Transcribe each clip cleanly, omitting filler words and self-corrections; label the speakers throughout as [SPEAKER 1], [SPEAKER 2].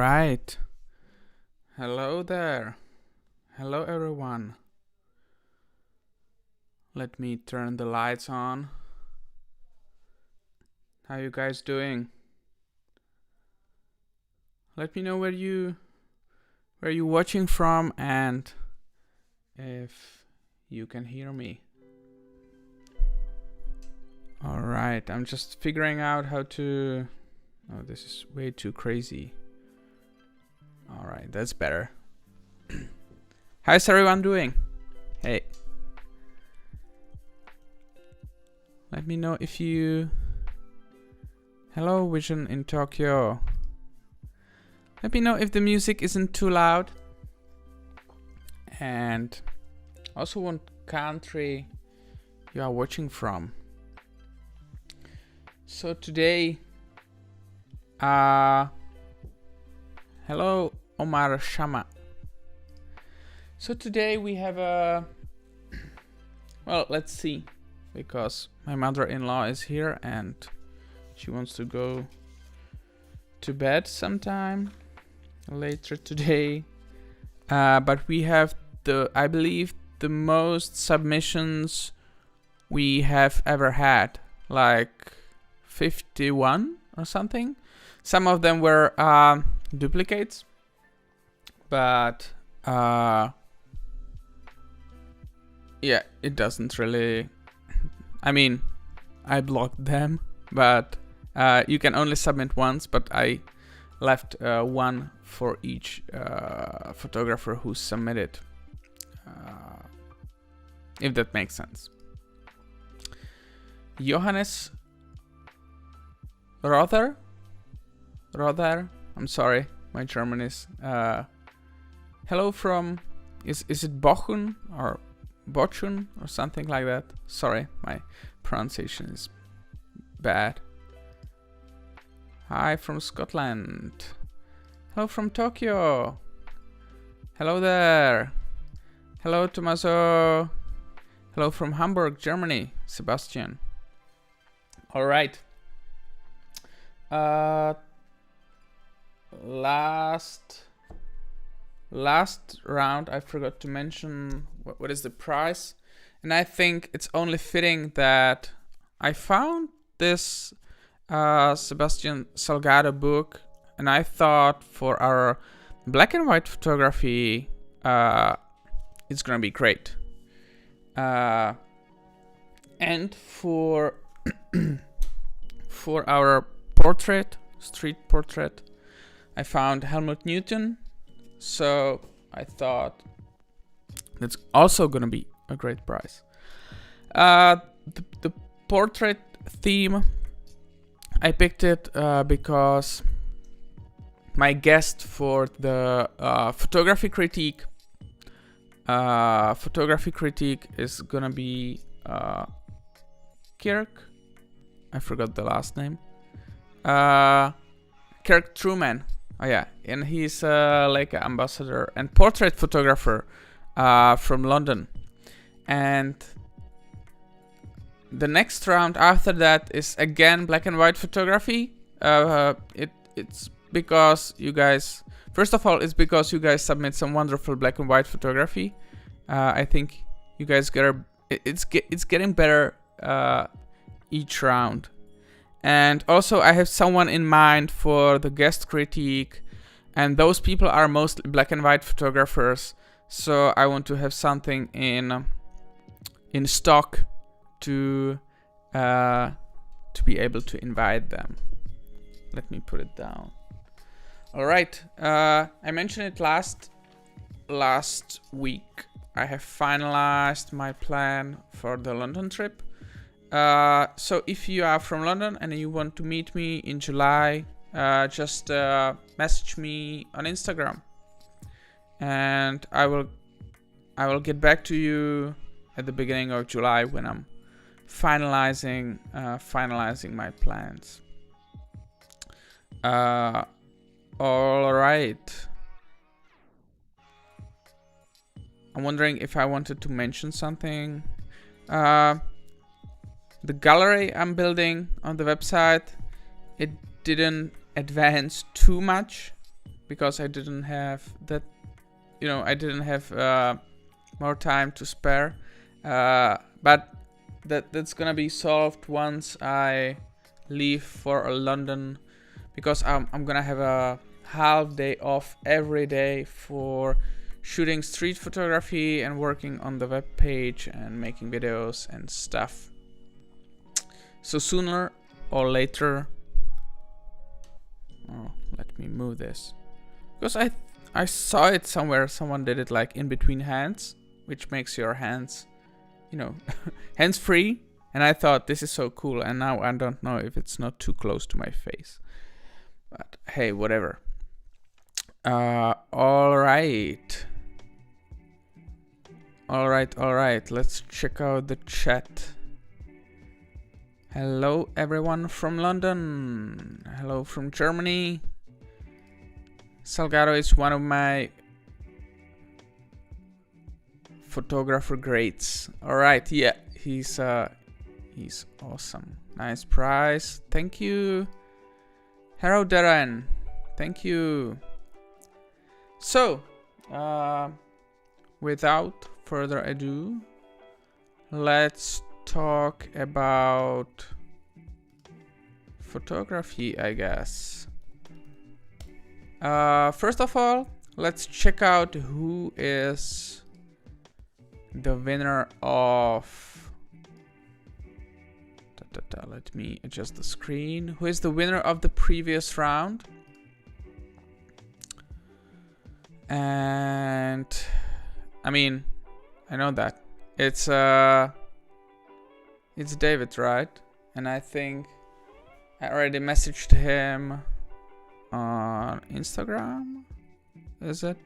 [SPEAKER 1] right. Hello there. Hello everyone. Let me turn the lights on. How you guys doing? Let me know where you watching from and if you can hear me. All right, I'm just figuring out how to... Oh, this is way too crazy. All right, that's better. How's everyone doing? Hey. Let me know if you... Hello, Vision in Tokyo. Let me know if the music isn't too loud. And also what country you are watching from. So today... hello, Omar Shama. So today we have a... Well, let's see. Because my mother-in-law is here and she wants to go to bed sometime later today. But we have I believe the most submissions we have ever had. Like 51 or something. Some of them were duplicates. But yeah, it doesn't really... I mean, I blocked them, but you can only submit once, but I left one for each photographer who submitted, if that makes sense. Johannes Rother, I'm sorry, my German is... hello from... Is it Bochum or Bochum or something like that? Sorry, my pronunciation is bad. Hi from Scotland. Hello from Tokyo. Hello there. Hello Tommaso. Hello from Hamburg, Germany, Sebastian. All right. Last round I forgot to mention what is the price, and I think it's only fitting that I found this Sebastian Salgado book, and I thought for our black and white photography it's gonna be great, and for for our street portrait, I found Helmut Newton. So I thought that's also gonna be a great prize. The portrait theme, I picked it because my guest for the photography critique is gonna be Kirk. I forgot the last name. Kirk Truman. Oh yeah, and he's like an ambassador and portrait photographer from London. And the next round after that is again black and white photography. It's because you guys... First of all, it's because you guys submit some wonderful black and white photography. I think you guys it's getting better each round. And also I have someone in mind for the guest critique, and those people are mostly black and white photographers, so I want to have something in stock to be able to invite them. Let me put it down. All right, I mentioned it last week. I have finalized my plan for the London trip. So if you are from London and you want to meet me in July, just message me on Instagram, and I will get back to you at the beginning of July when I'm finalizing my plans. All right. I'm wondering if I wanted to mention something. The gallery I'm building on the website, it didn't advance too much. because I didn't have that, you know, I didn't have more time to spare. But that's gonna be solved once I leave for London, because I'm gonna have a half day off every day for shooting street photography and working on the web page and making videos and stuff. So sooner or later, oh, let me move this, because I saw it somewhere. Someone did it like in between hands, which makes your hands, you know, hands free. And I thought this is so cool. And now I don't know if it's not too close to my face. But hey, whatever. All right. Let's check out the chat. Hello, everyone from London. Hello from Germany. Salgado is one of my photographer greats. All right, yeah, he's awesome. Nice prize. Thank you. Hello, Darren. Thank you. So, without further ado, let's talk about photography, I guess. First of all, let's check out who is the winner of... Let me adjust the screen. Who is the winner of the previous round? And I mean, I know that it's David, right? And I think I already messaged him on Instagram. Is it?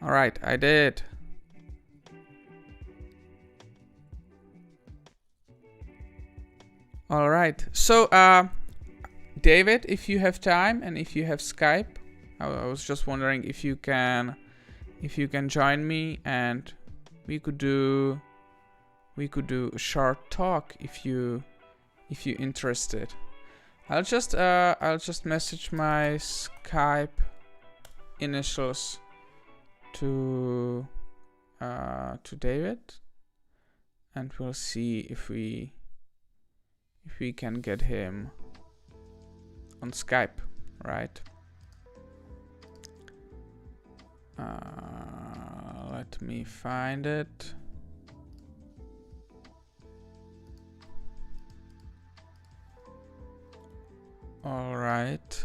[SPEAKER 1] All right, I did. All right, so David, if you have time and if you have Skype, I was just wondering if you can join me and we could do a short talk if you interested. I'll just message my Skype initials to David, and we'll see if we can get him on Skype, right? Let me find it. All right.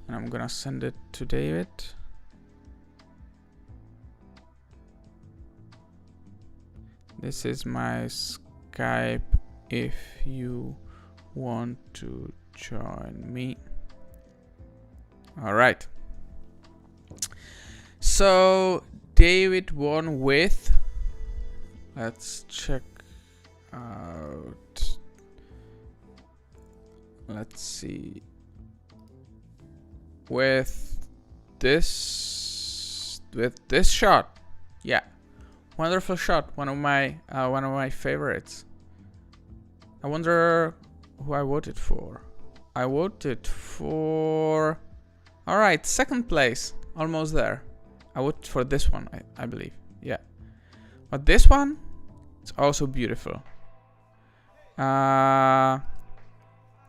[SPEAKER 1] And I'm gonna send it to David. This is my Skype if you want to join me. All right. So David won with, let's check out, let's see, with this shot. Yeah, wonderful shot. One of my favorites. I wonder who I voted for. I voted for, all right, second place, almost there. I voted for this one, I believe. Yeah, but this one, it's also beautiful.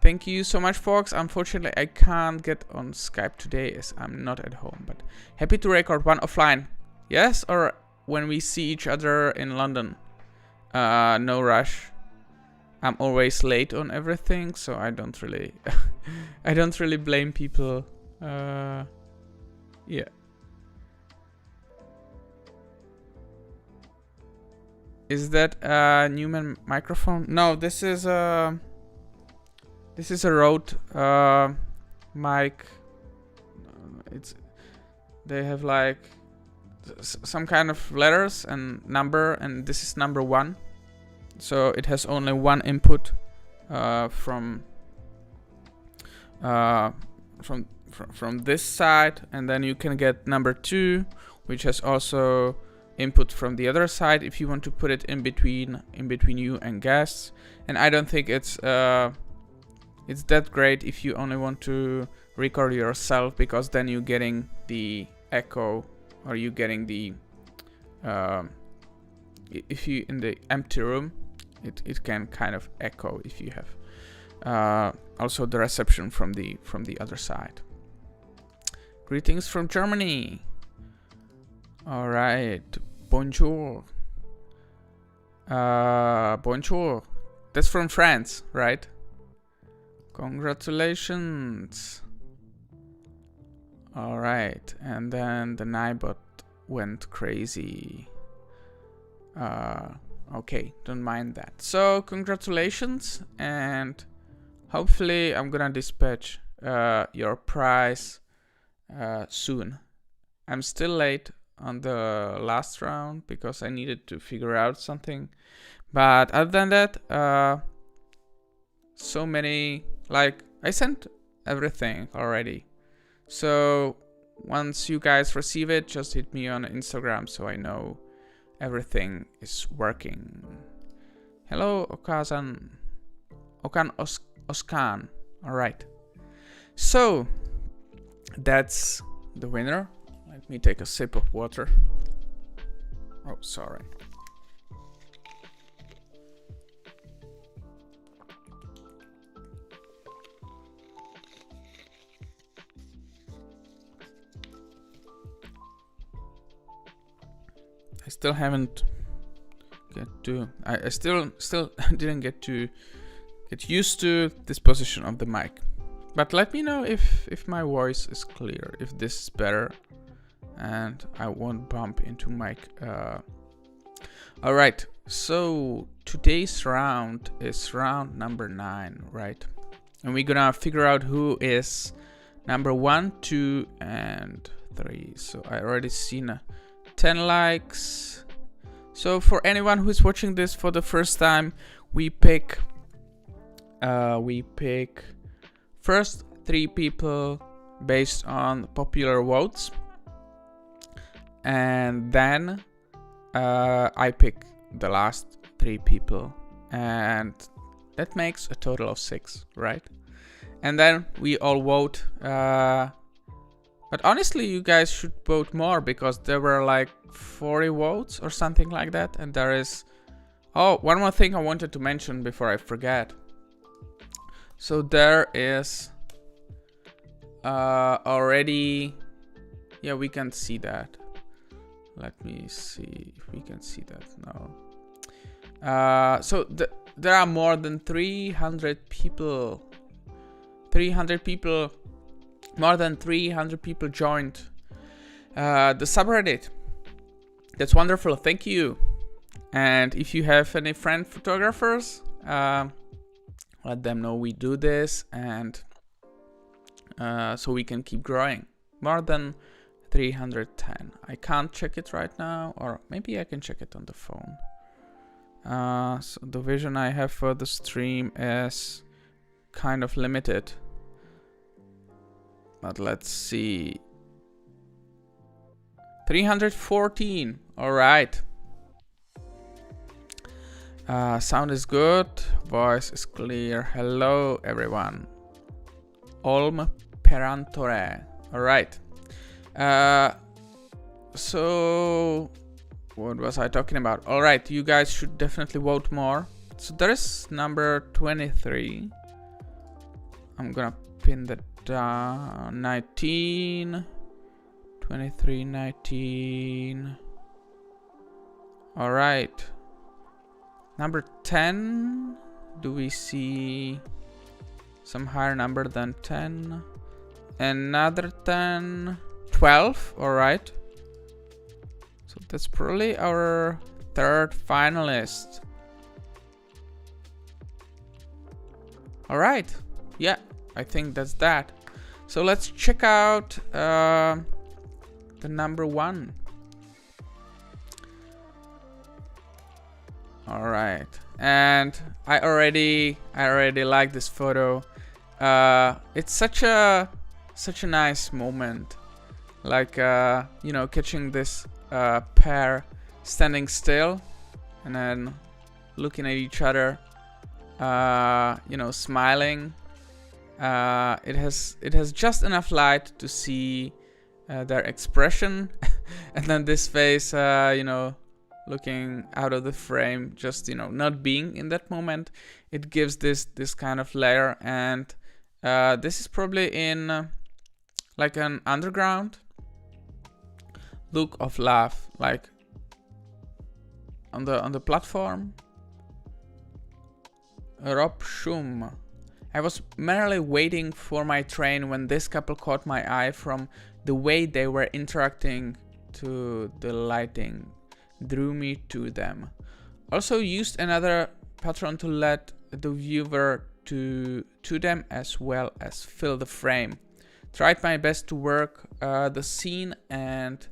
[SPEAKER 1] Thank you so much, folks. Unfortunately, I can't get on Skype today as I'm not at home, but happy to record one offline. Yes, or when we see each other in London. No rush. I'm always late on everything, so I don't really I don't really blame people. Yeah. Is that a Neumann microphone? No, this is a Rode mic. They have like some kind of letters and number, and this is number 1. So it has only one input from this side, and then you can get number 2, which has also input from the other side if you want to put it in between you and guests. And I don't think it's that great if you only want to record yourself, because then you're getting the echo, or you're getting the if you in the empty room, it can kind of echo if you have also the reception from the other side. Greetings from Germany. All right, bonjour. Bonjour. That's from France, right? Congratulations. All right, and then the Nibot went crazy. Okay, don't mind that. So congratulations, and hopefully I'm gonna dispatch your prize soon. I'm still late on the last round because I needed to figure out something, but other than that, so many, like, I sent everything already. So once you guys receive it, just hit me on Instagram so I know everything is working. Hello, Okan Oskan. All right. So that's the winner. Let me take a sip of water. Oh, sorry. I still haven't I still didn't get used to this position of the mic. But let me know if my voice is clear, if this is better, and I won't bump into mic. All right, so today's round is round number 9, right? And we're gonna figure out who is number 1, 2, and 3. So I already seen 10 likes. So for anyone who's watching this for the first time, we pick first 3 people based on popular votes, and then I pick the last 3 people, and that makes a total of 6, right? And then we all vote. But honestly, you guys should vote more, because there were like 40 votes or something like that. And there is... Oh, one more thing I wanted to mention before I forget. So there is already... Yeah, we can see that. Let me see if we can see that now. So there are more than 300 people. More than 300 people joined the subreddit. That's wonderful. Thank you. And if you have any friend photographers, let them know we do this, and so we can keep growing. More than 310. I can't check it right now, or maybe I can check it on the phone. So the vision I have for the stream is kind of limited. But let's see. 314. All right. Sound is good. Voice is clear. Hello, everyone. Olm Perantore. All right. So what was I talking about? All right. You guys should definitely vote more. So there is number 23. I'm gonna pin that down. 19, 23, 19. All right. Number 10. Do we see some higher number than 10? Another 10. 12. All right. So that's probably our third finalist. All right. Yeah, I think that's that. So let's check out the number 1. All right, and I already like this photo. It's such a nice moment, like you know, catching this pair standing still and then looking at each other, you know, smiling. It has just enough light to see their expression, and then this face, you know, looking out of the frame, just, you know, not being in that moment. It gives this kind of layer, and this is probably in like an underground look of love, like on the platform. Rob Schum. I was merely waiting for my train when this couple caught my eye from the way they were interacting. To the lighting drew me to them. Also used another pattern to let the viewer to them as well as fill the frame. Tried my best to work the scene and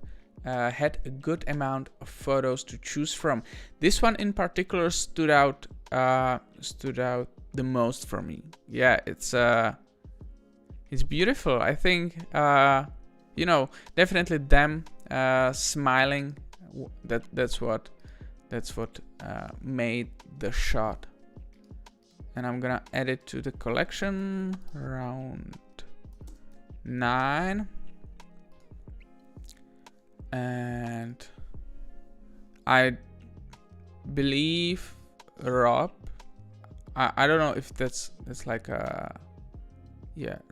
[SPEAKER 1] had a good amount of photos to choose from. This one in particular stood out the most for me. Yeah, it's beautiful. I think you know, definitely them smiling. That's what made the shot. And I'm gonna add it to the collection round 9. And I believe Rob, I don't know if that's like a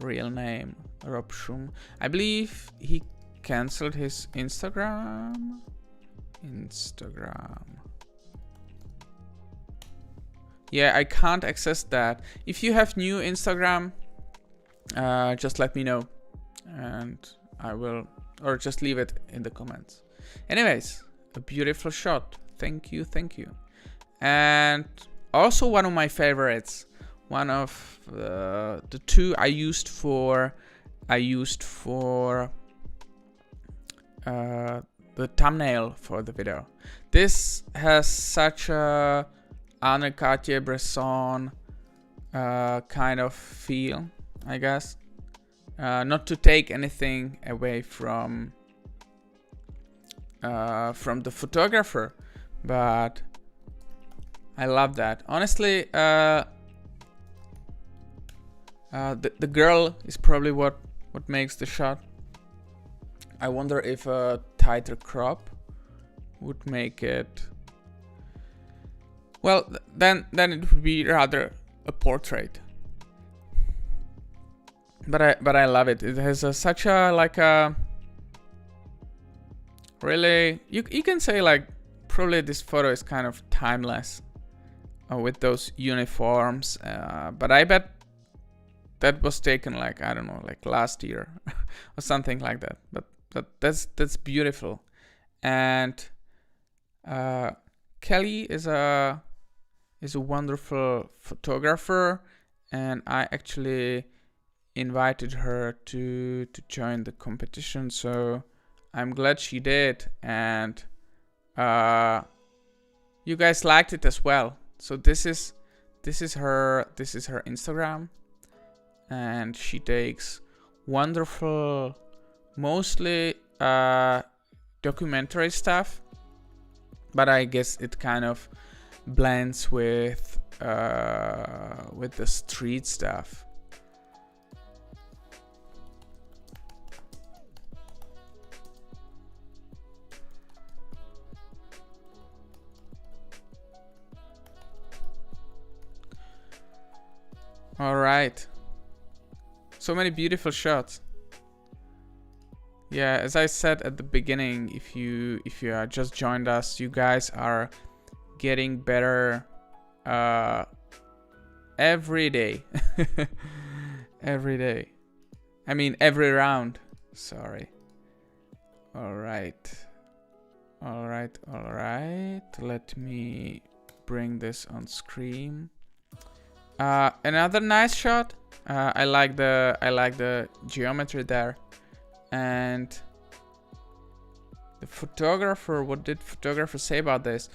[SPEAKER 1] real name, Rob Schum. I believe he cancelled his Instagram. Yeah, I can't access that. If you have new Instagram, just let me know and I will, or just leave it in the comments. Anyways, a beautiful shot. Thank you. And also one of my favorites, one of the two I used for the thumbnail for the video. This has such a Anne Cartier-Bresson kind of feel, I guess. Not to take anything away from the photographer, but I love that. Honestly, the girl is probably what makes the shot. I wonder if a tighter crop would make it. Well, then it would be rather a portrait. But I love it. It has such a like a really, you can say like probably this photo is kind of timeless with those uniforms. But I bet that was taken like, I don't know, like last year or something like that. But that's beautiful. And Kelly is a wonderful photographer, and I actually invited her to join the competition, so I'm glad she did. And you guys liked it as well. So this is her Instagram, and she takes wonderful, mostly documentary stuff, but I guess it kind of blends with the street stuff. All right, so many beautiful shots. Yeah, as I said at the beginning, if you just joined us, you guys are getting better every day. Every day. I mean every round. Sorry. All right. Let me bring this on screen. Another nice shot. I like the geometry there. And the photographer, what did photographer say about this?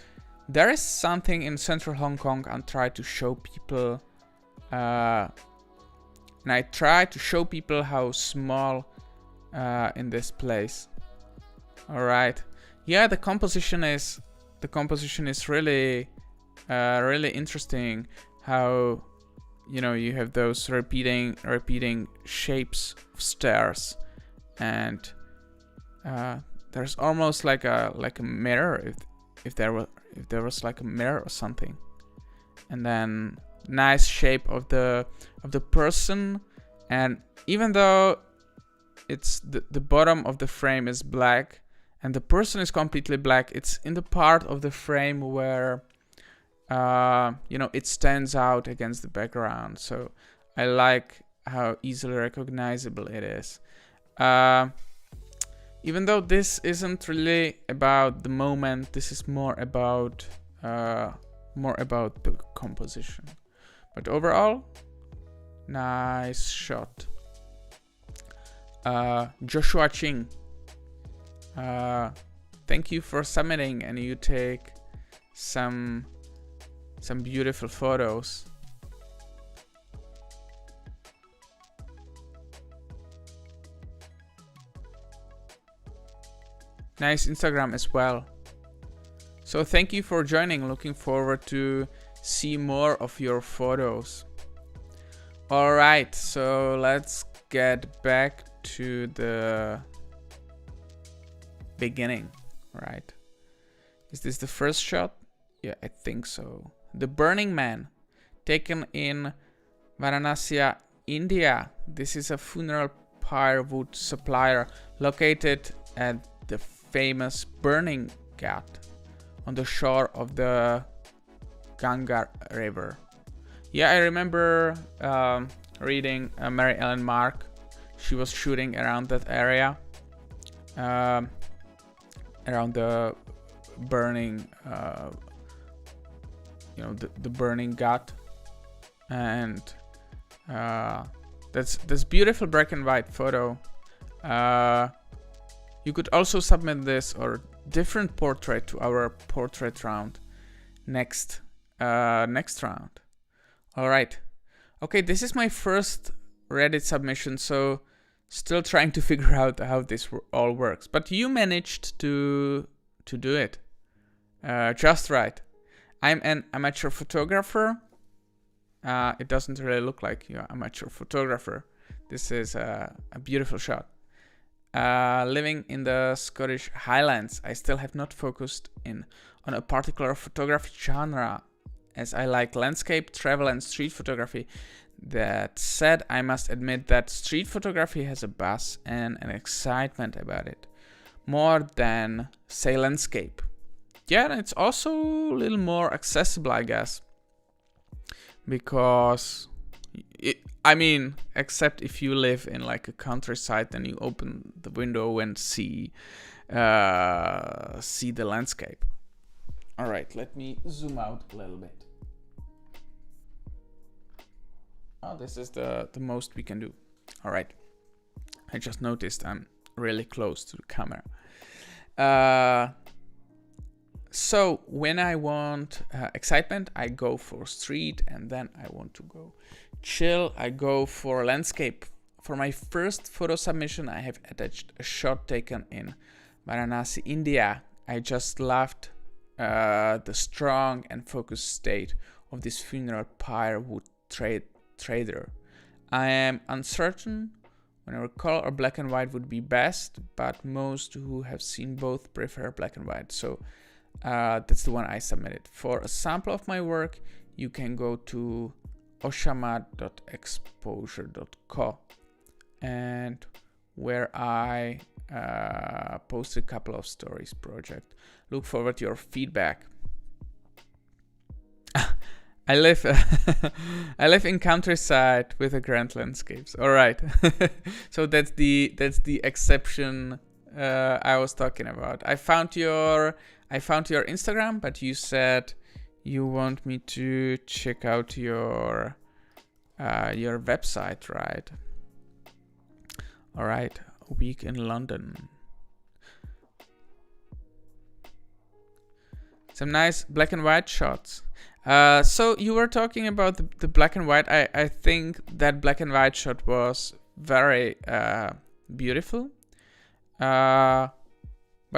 [SPEAKER 1] There is something in central Hong Kong and try to show people, and I try to show people how small in this place. All right, yeah, the composition is the composition is really really interesting. How, you know, you have those repeating shapes of stairs, and there's almost like a mirror, if there was like a mirror or something. And then nice shape of the person, and even though it's the bottom of the frame is black and the person is completely black, it's in the part of the frame where you know, it stands out against the background. So I like how easily recognizable it is. Even though this isn't really about the moment, this is more about the composition. But overall, nice shot. Joshua Ching, thank you for submitting, and you take some beautiful photos. Nice Instagram as well. So thank you for joining. Looking forward to see more of your photos. All right, so let's get back to the beginning, right? Is this the first shot? Yeah, I think so. The Burning Man, taken in Varanasi, India. This is a funeral pyre wood supplier located at the famous Burning Ghat on the shore of the Ganga River. Yeah, I remember reading Mary Ellen Mark. She was shooting around that area, around the burning, you know, the Burning Ghat, and that's beautiful black and white photo. You could also submit this or different portrait to our portrait round next round. All right. Okay, this is my first Reddit submission, so still trying to figure out how this all works. But you managed to do it just right. I'm an amateur photographer. It doesn't really look like you're an amateur photographer. This is a beautiful shot. Living in the Scottish Highlands, I still have not focused in on a particular photography genre, as I like landscape, travel, and street photography. That said, I must admit that street photography has a buzz and an excitement about it, more than, say, landscape. Yeah, it's also a little more accessible, I guess, because I mean, except if you live in like a countryside, then you open the window and see the landscape. All right, let me zoom out a little bit. Oh, this is the most we can do. All right, I just noticed I'm really close to the camera. So when I want excitement, I go for street, and then I want to go chill, I go for landscape. For my first photo submission, I have attached a shot taken in Varanasi, India. I just loved the strong and focused state of this funeral pyre wood trader. I am uncertain whether color or black and white would be best, but most who have seen both prefer black and white. So that's the one I submitted. For a sample of my work, you can go to oshama.exposure.co, and where I posted a couple of stories project. Look forward to your feedback. I live in countryside with a grand landscapes. All right. So that's the exception I was talking about. I found your Instagram, but you said you want me to check out your website, right? All right. A week in London. Some nice black and white shots. So you were talking about the black and white. I think that black and white shot was very beautiful. But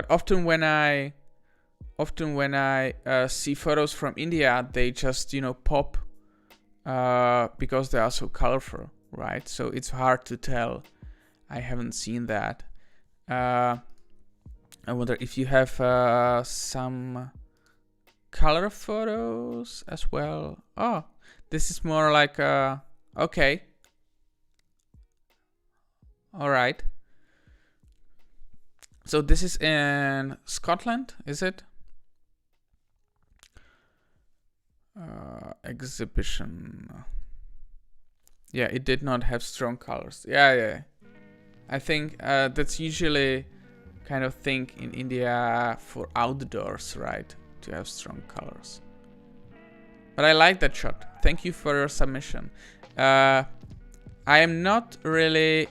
[SPEAKER 1] often when I often when I see photos from India, they just, you know, pop because they are so colorful, right? So it's hard to tell. I haven't seen that. I wonder if you have some color photos as well. Oh, this is more like okay. All right. So this is in Scotland, is it? Exhibition. Yeah, it did not have strong colors. Yeah. I think that's usually kind of thing in India for outdoors, right? To have strong colors. But I like that shot. Thank you for your submission. I am not really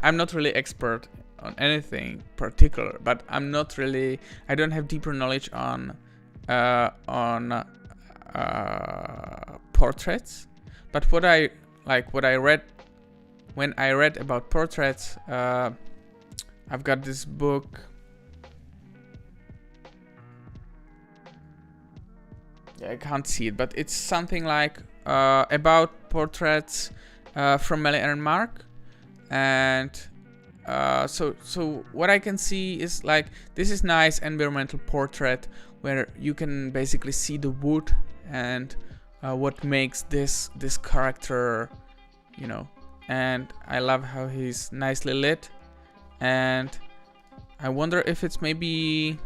[SPEAKER 1] I'm not really expert on anything particular, but I don't have deeper knowledge on portraits. But what I read when I read about portraits, I've got this book. Yeah, I can't see it, but it's something like about portraits from Melle and Mark. And so what I can see is like, this is nice environmental portrait where you can basically see the wood and what makes this character, you know. And I love how he's nicely lit, and I wonder if it's maybe,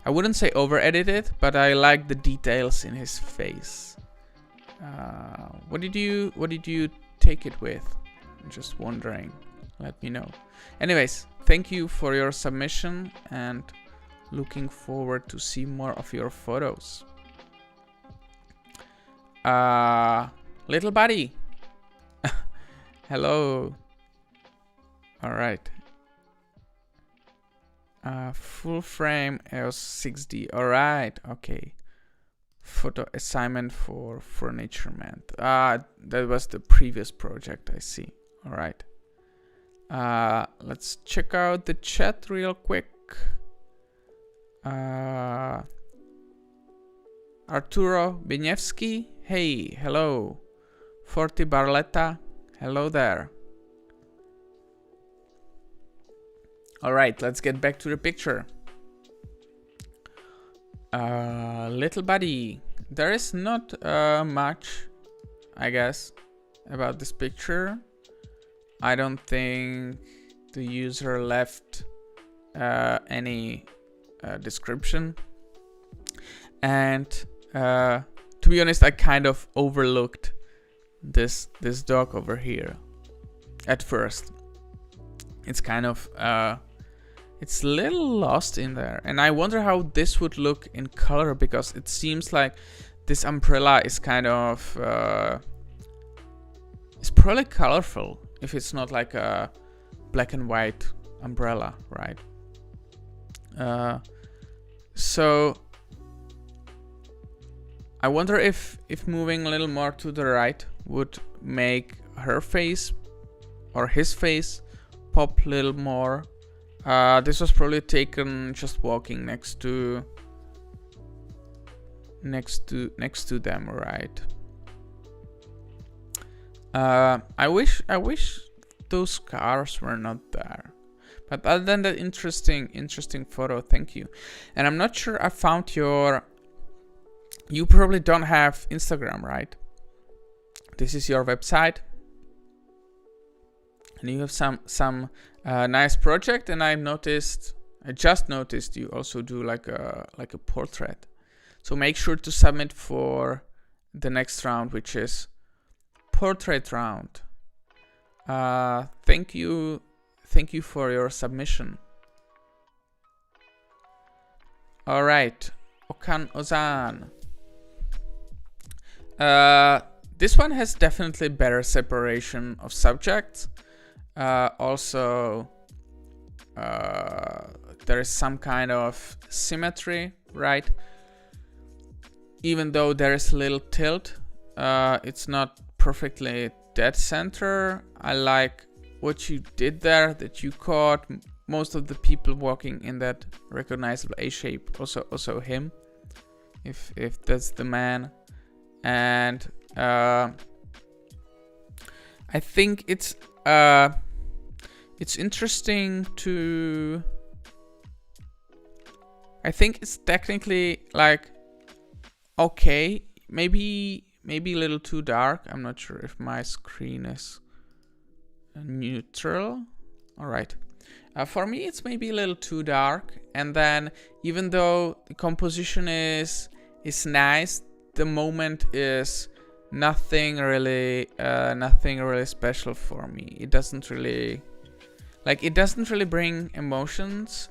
[SPEAKER 1] I wouldn't say over edited, but I like the details in his face. What did you take it with? I'm just wondering. Let me know. Anyways, thank you for your submission and looking forward to see more of your photos. Little buddy. Hello. All right. Full frame EOS 6D. All right. Okay. Photo assignment for Furniture Man. That was the previous project, I see. All right. Let's check out the chat real quick. Arturo Beniewski. Hey, hello. Forti Barletta. Hello there. All right, let's get back to the picture. Little buddy, there is not much, I guess, about this picture. I don't think the user left any description, and to be honest, I kind of overlooked this dog over here at first. It's kind of it's a little lost in there, and I wonder how this would look in color, because it seems like this umbrella is kind of it's probably colorful if it's not like a black and white umbrella, right? So I wonder if moving a little more to the right would make her face or his face pop a little more. This was probably taken just walking next to them, right? I wish those cars were not there. But other than that, interesting photo. Thank you. And I'm not sure I found your. You probably don't have Instagram, right? This is your website, and you have some nice project. And I just noticed you also do like a portrait. So make sure to submit for the next round, which is portrait round. Thank you for your submission. All right, Okan Ozan. This one has definitely better separation of subjects. Also, there is some kind of symmetry, right? Even though there is a little tilt, it's not perfectly dead center. I like what you did there, that you caught most of the people walking in that recognizable A shape, also him, if that's the man. And I think it's interesting to. I think it's technically like okay, maybe a little too dark. I'm not sure if my screen is neutral. All right. For me, it's maybe a little too dark. And then, even though the composition is nice, the moment is nothing really special for me. It doesn't really bring emotions,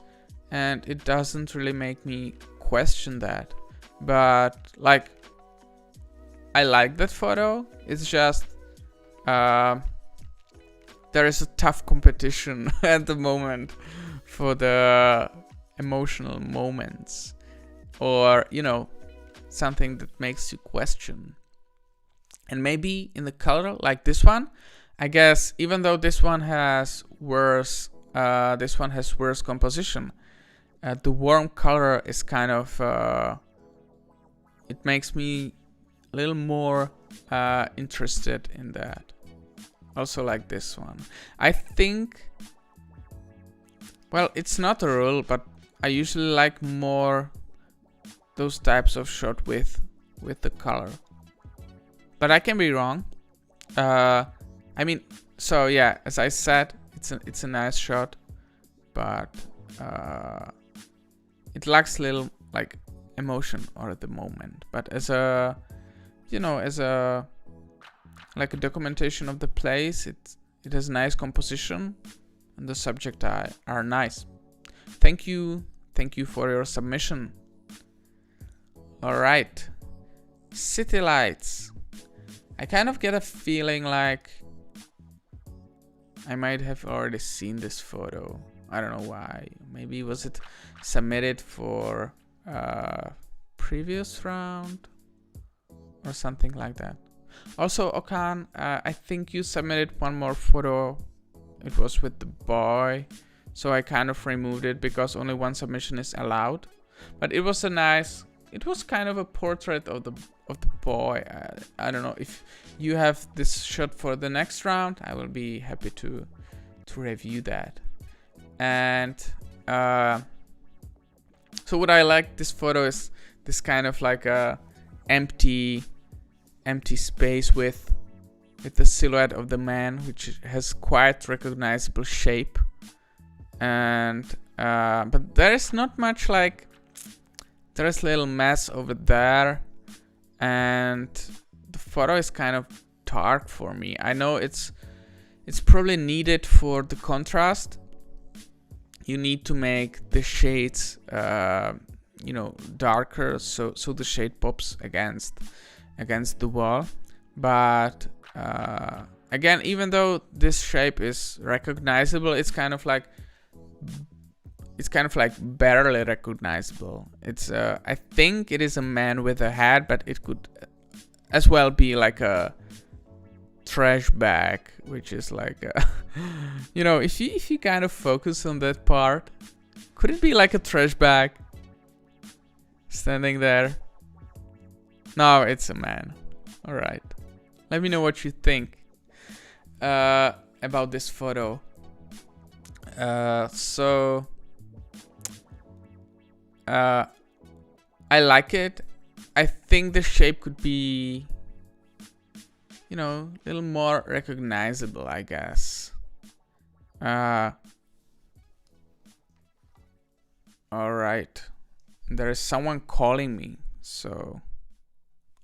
[SPEAKER 1] and it doesn't really make me question that. But like, I like that photo. It's just there is a tough competition at the moment for the emotional moments, or something that makes you question. And maybe in the color, like this one, I guess, even though this one has worse composition, the warm color is kind of it makes me a little more interested in that. Also like this one. I think, well, it's not a rule, but I usually like more those types of shot with the color. But I can be wrong. I mean, so yeah, as I said, it's a nice shot, but it lacks little like emotion or at the moment. But as a like a documentation of the place, it has nice composition, and the subject are nice. Thank you for your submission. All right, city lights. I kind of get a feeling like I might have already seen this photo. I don't know why. Maybe was it submitted for previous round or something like that. Also, Okan, I think you submitted one more photo. It was with the boy, so I kind of removed it because only one submission is allowed. But it was it was kind of a portrait of the boy. I don't know if you have this shot for the next round. I will be happy to review that. And so what I like this photo is this kind of like a empty space with the silhouette of the man, which has quite recognizable shape. And but there is not much, like there is little mess over there, and the photo is kind of dark for me. I know it's probably needed for the contrast. You need to make the shades darker, so the shade pops against the wall. But again, even though this shape is recognizable, it's kind of like barely recognizable. It's I think it is a man with a hat, but it could as well be like a trash bag, which is like a if you kind of focus on that part, could it be like a trash bag standing there? No, it's a man. All right, let me know what you think about this photo. So I like it. I think the shape could be a little more recognizable, I guess. All right, there is someone calling me, so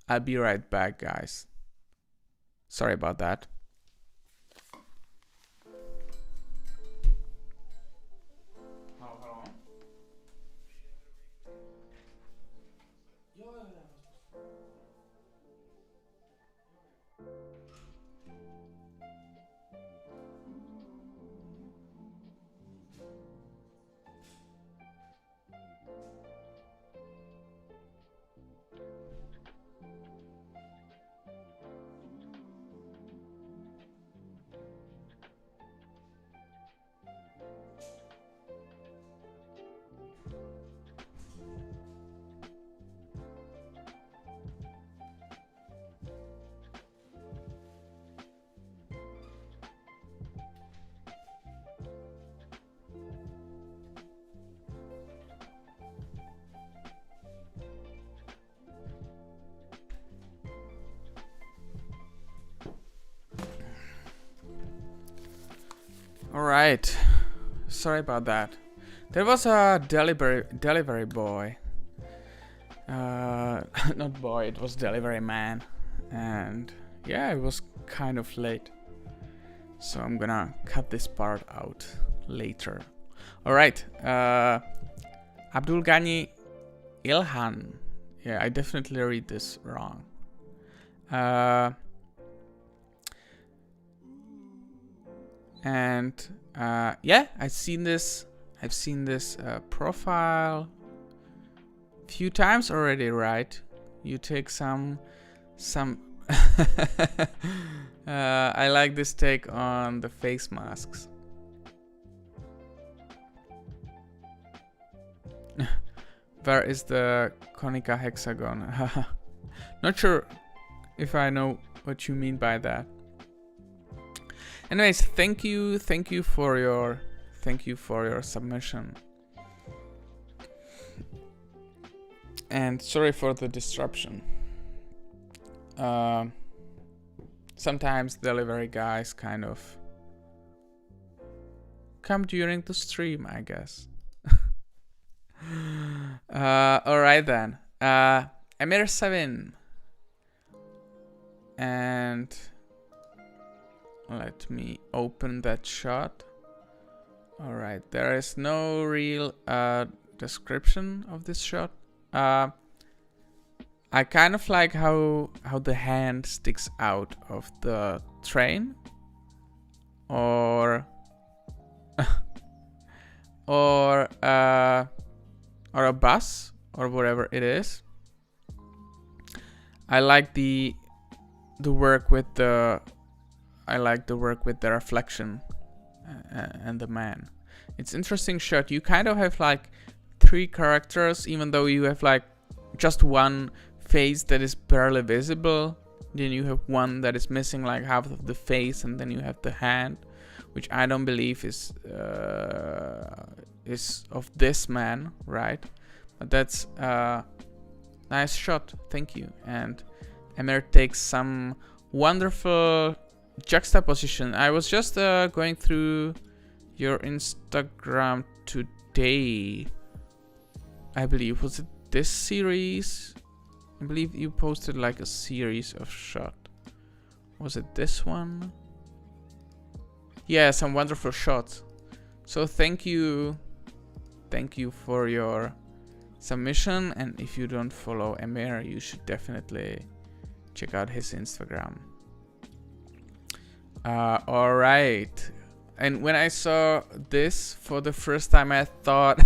[SPEAKER 1] I'll be right back, guys. Sorry about that. All right. Sorry about that. There was a delivery boy. Not boy, it was delivery man. And yeah, it was kind of late. So I'm gonna cut this part out later. Alright. Abdul Ghani Ilhan. Yeah, I definitely read this wrong. Yeah, I've seen this profile few times already, right? You take some I like this take on the face masks. Where is the Konica hexagon? Not sure if I know what you mean by that. Anyways, thank you for your submission. And sorry for the disruption. Sometimes delivery guys kind of come during the stream, I guess. Alright then. Emir7. And let me open that shot. Alright, there is no real description of this shot. I kind of like how the hand sticks out of the train, or a bus, or whatever it is. I like the work with the reflection and the man. It's interesting shot. You kind of have like 3 characters, even though you have like just one face that is barely visible. Then you have one that is missing like half of the face, and then you have the hand, which I don't believe is of this man, right? But that's nice shot. Thank you. And Emir takes some wonderful juxtaposition. I was just going through your Instagram today. I believe, was it this series? I believe you posted like a series of shots. Was it this one? Yeah, some wonderful shots. So thank you for your submission. And if you don't follow Emir, you should definitely check out his Instagram. All right. And when I saw this for the first time, I thought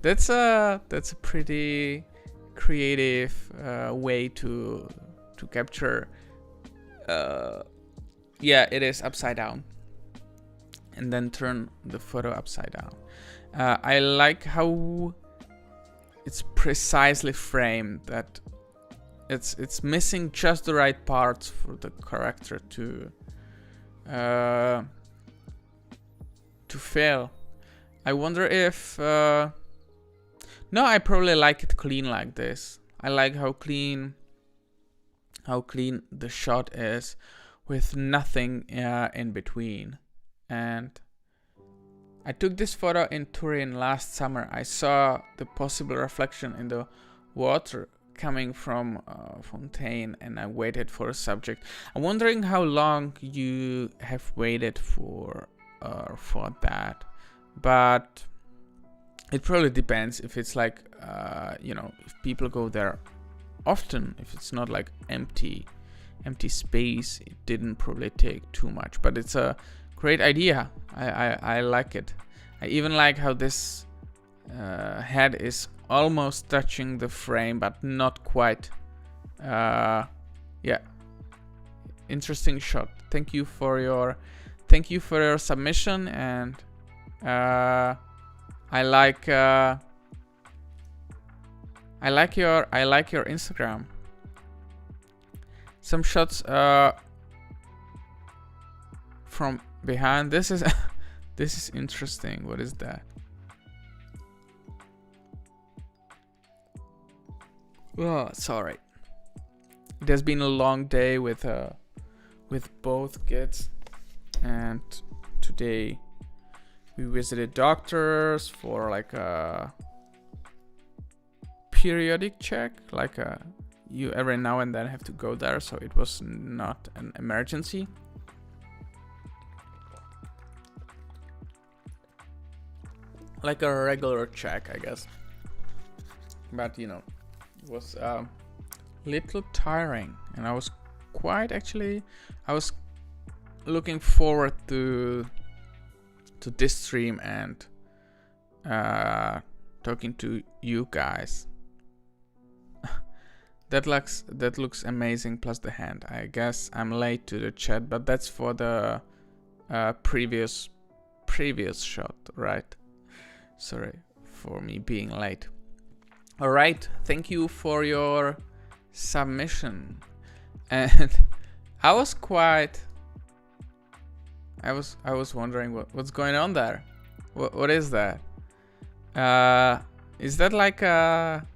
[SPEAKER 1] that's a pretty creative way to capture. Yeah, it is upside down, and then turn the photo upside down. I like how it's precisely framed, that it's missing just the right parts for the character to fail. I wonder if no, I probably like it clean like this. I like how clean the shot is, with nothing in between. And I took this photo in Turin last summer. I saw the possible reflection in the water coming from a fountain, and I waited for a subject. I'm wondering how long you have waited for that, but it probably depends. If it's like if people go there often, if it's not like empty space, it didn't probably take too much. But it's a great idea. I like it. I even like how this head is almost touching the frame, but not quite. Yeah, interesting shot. Thank you for your submission. And I like your Instagram. Some shots from behind. This is this is interesting. What is that? Oh, sorry. It has been a long day with both kids, and today We visited doctors for like a periodic check, like you every now and then have to go there, so it was not an emergency. Like a regular check, I guess. But you know, it was little tiring, and I was I was looking forward to this stream and talking to you guys. That looks amazing, plus the hand. I guess I'm late to the chat, but that's for the previous shot, right? Sorry for me being late. All right, thank you for your submission. And I was wondering what's going on there. What is that? Is that like a...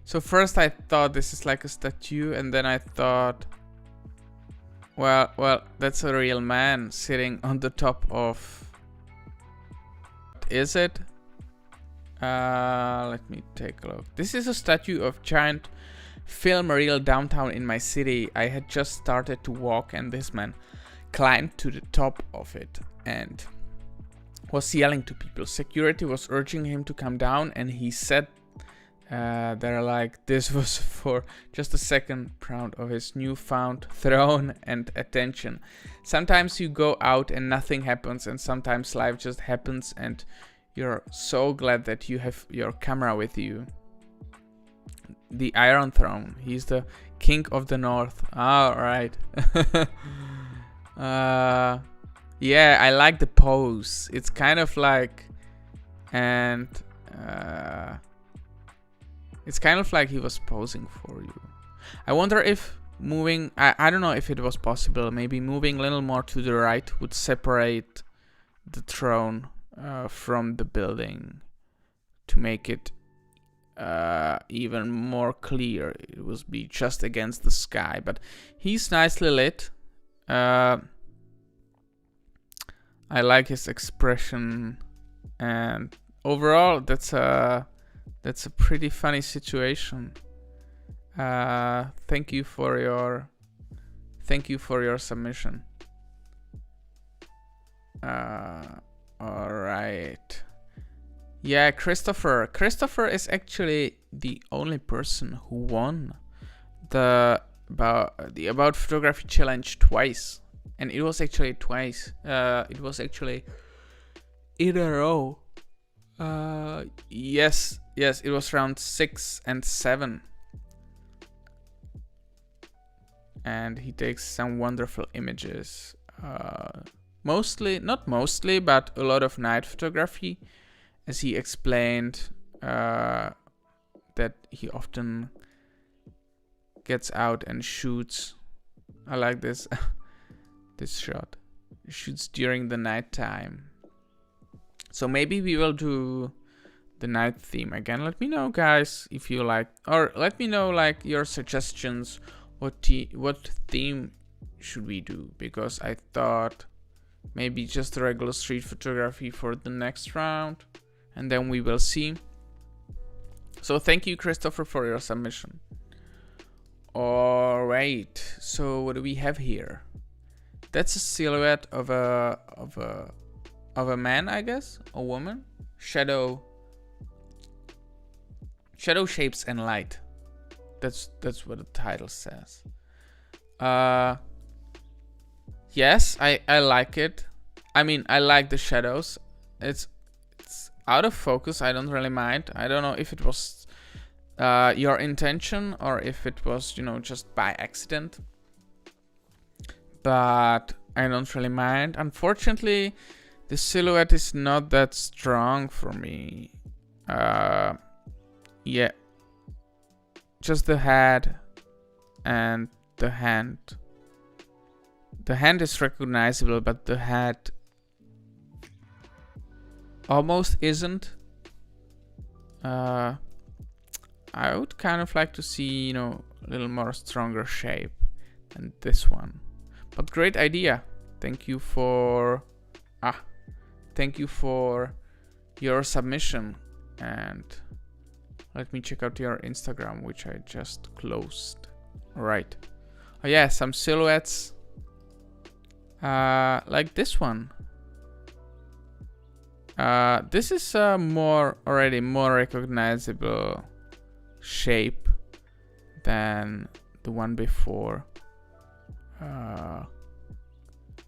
[SPEAKER 1] So first I thought this is like a statue, and then I thought, well, that's a real man sitting on the top of... What is it? Let me take a look. This is a statue of giant film reel downtown in my city. I had just started to walk, and this man climbed to the top of it and was yelling to people. Security was urging him to come down, and he said they're like, this was for just a second proud of his newfound throne and attention. Sometimes you go out and nothing happens, and sometimes life just happens and you're so glad that you have your camera with you. The Iron Throne. He's the king of the north. All right. Yeah, I like the pose. It's kind of like, and it's kind of like he was posing for you. I wonder if moving, I don't know if it was possible. Maybe moving a little more to the right would separate the throne from the building to make it even more clear. It would be just against the sky, but he's nicely lit. I like his expression, and overall that's a pretty funny situation. Thank you for your submission. All right. Yeah, Christopher is actually the only person who won the About Photography Challenge twice. And it was actually twice. It was actually in a row. Yes, it was round 6 and 7. And he takes some wonderful images. Not mostly, but a lot of night photography. As he explained that he often gets out and shoots. I like this. This shot. He shoots during the night time. So maybe we will do the night theme again. Let me know, guys, if you like, or let me know like your suggestions. What theme should we do? Because I thought maybe just a regular street photography for the next round, and then we will see. So thank you, Christopher, for your submission. All right. So what do we have here? That's a silhouette of a man, I guess, a woman. Shadow shapes and light. That's what the title says. Yes, I like it. I mean, I like the shadows. It's out of focus. I don't really mind. I don't know if it was your intention or if it was, just by accident. But I don't really mind. Unfortunately, the silhouette is not that strong for me. Yeah. Just the head and the hand. The hand is recognizable, but the head almost isn't. I would kind of like to see, a little more stronger shape than this one. But great idea. Thank you for thank you for your submission. And let me check out your Instagram, which I just closed. All right. Oh yeah, some silhouettes. Like this one. This is already more recognizable shape than the one before.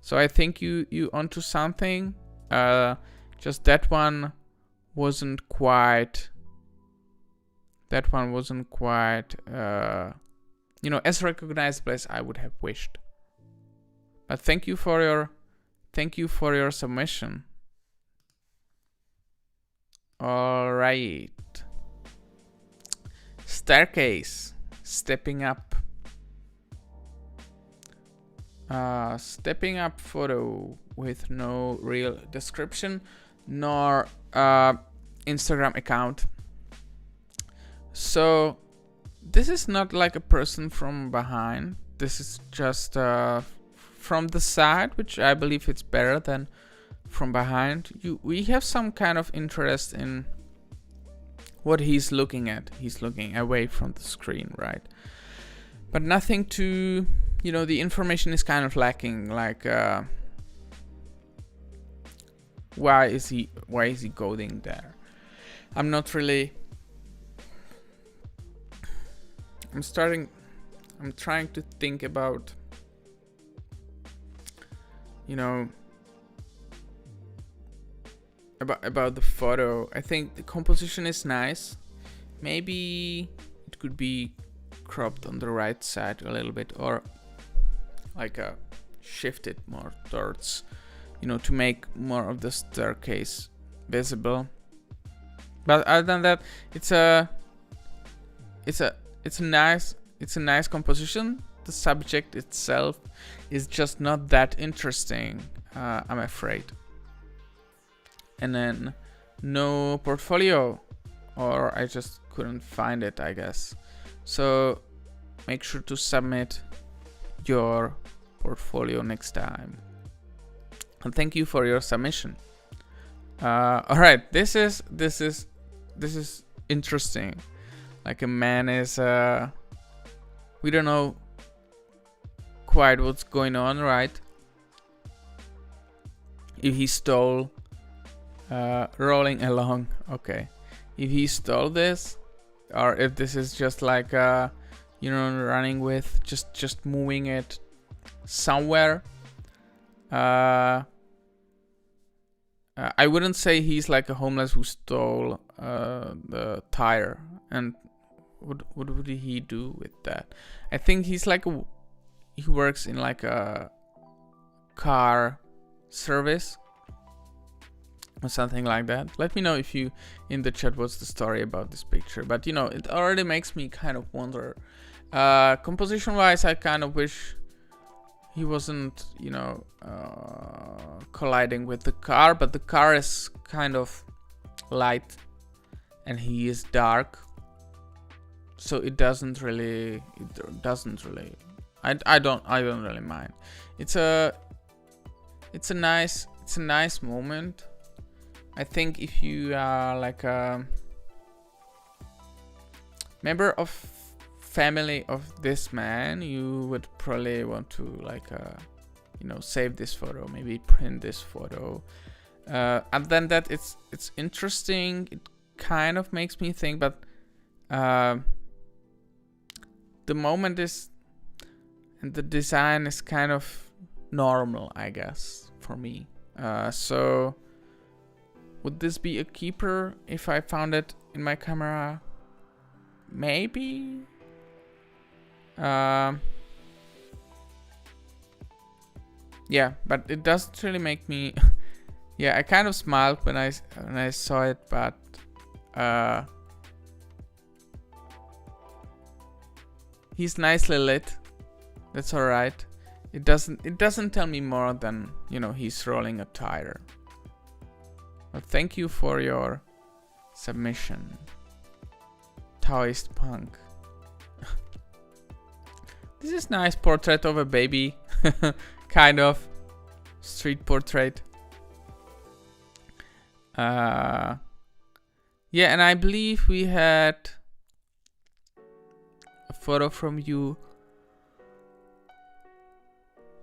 [SPEAKER 1] So I think you onto something. Just that one wasn't quite. That one wasn't quite, as recognizable as I would have wished. But thank you for your submission. All right. Staircase. Stepping up. Stepping up photo with no real description nor Instagram account. So this is not like a person from behind. This is just from the side, which I believe it's better than from behind. We have some kind of interest in what he's looking at. He's looking away from the screen, right? But nothing to, the information is kind of lacking. Like, why is he going there? I'm not really. I'm trying to think about, about the photo. I think the composition is nice. Maybe it could be cropped on the right side a little bit, or like shifted more towards, to make more of the staircase visible. But other than that, it's a nice composition. The subject itself is just not that interesting, I'm afraid. And then no portfolio, or I just couldn't find it, I guess. So make sure to submit your portfolio next time. And thank you for your submission. All right, this is interesting. Like a man is, we don't know quite what's going on, right? If he stole, rolling along, okay. If he stole this, or if this is just like, running with, just moving it somewhere. I wouldn't say he's like a homeless who stole the tire. And what would he do with that? I think he's like he works in like a car service or something like that. Let me know if you in the chat what's the story about this picture. But it already makes me kind of wonder. Composition wise, I kind of wish he wasn't colliding with the car, but the car is kind of light and he is dark, so it doesn't really I don't really mind. It's a nice moment. I think if you are like a member of family of this man, you would probably want to like save this photo, maybe print this photo, and then that it's interesting. It kind of makes me think, but the moment is, and the design is kind of normal, I guess, for me. So would this be a keeper if I found it in my camera? Maybe. Yeah, but it doesn't really make me. Yeah, I kind of smiled when I saw it, but he's nicely lit. That's all right. It doesn't tell me more than he's rolling a tire. But thank you for your submission, Taoist Punk. This is nice portrait of a baby, kind of street portrait. Yeah, and I believe we had a photo from you.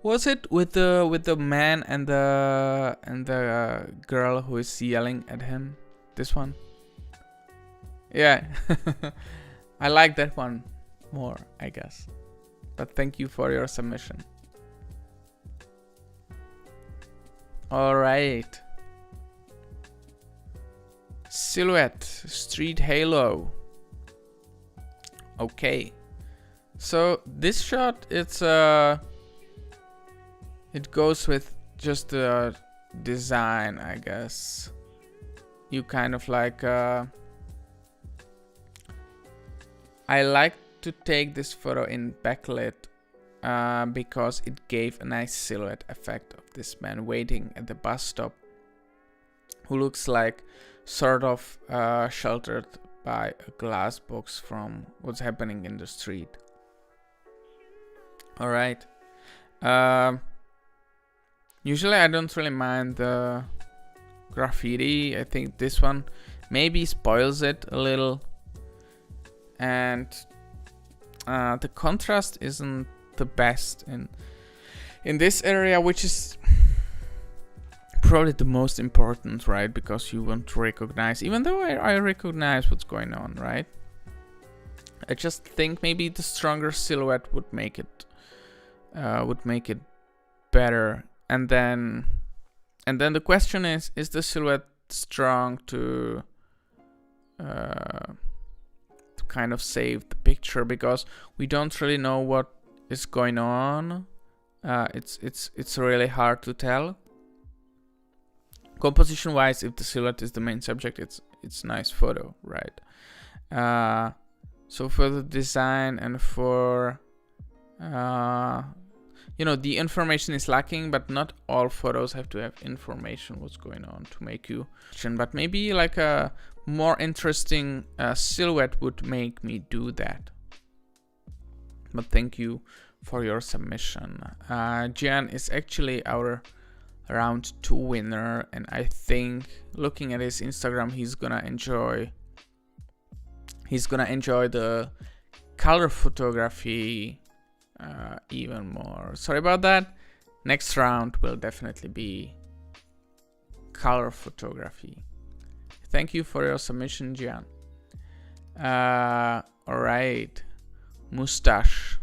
[SPEAKER 1] Was it with the man and the girl who is yelling at him? This one? Yeah. I like that one more, I guess. But thank you for your submission. All right. Silhouette, street halo. Okay. So this shot, it goes with just the design, I guess. You kind of like I like to take this photo in backlit because it gave a nice silhouette effect of this man waiting at the bus stop, who looks like sort of sheltered by a glass box from what's happening in the street. All right. Usually I don't really mind the graffiti. I think this one maybe spoils it a little. And the contrast isn't the best in this area, which is probably the most important, right? Because you want to recognize, even though I recognize what's going on, right? I just think maybe the stronger silhouette would make it better. And then the question is the silhouette strong to kind of save the picture, because we don't really know what is going on. It's really hard to tell. Composition wise, if the silhouette is the main subject, it's nice photo, right? So for the design and for the information is lacking, but not all photos have to have information what's going on to make you. But maybe like a more interesting silhouette would make me do that. But thank you for your submission. Gian is actually our round 2 winner, and I think looking at his Instagram, he's gonna enjoy the color photography even more. Sorry about that. Next round will definitely be color photography. Thank you for your submission, Gian. All right, mustache.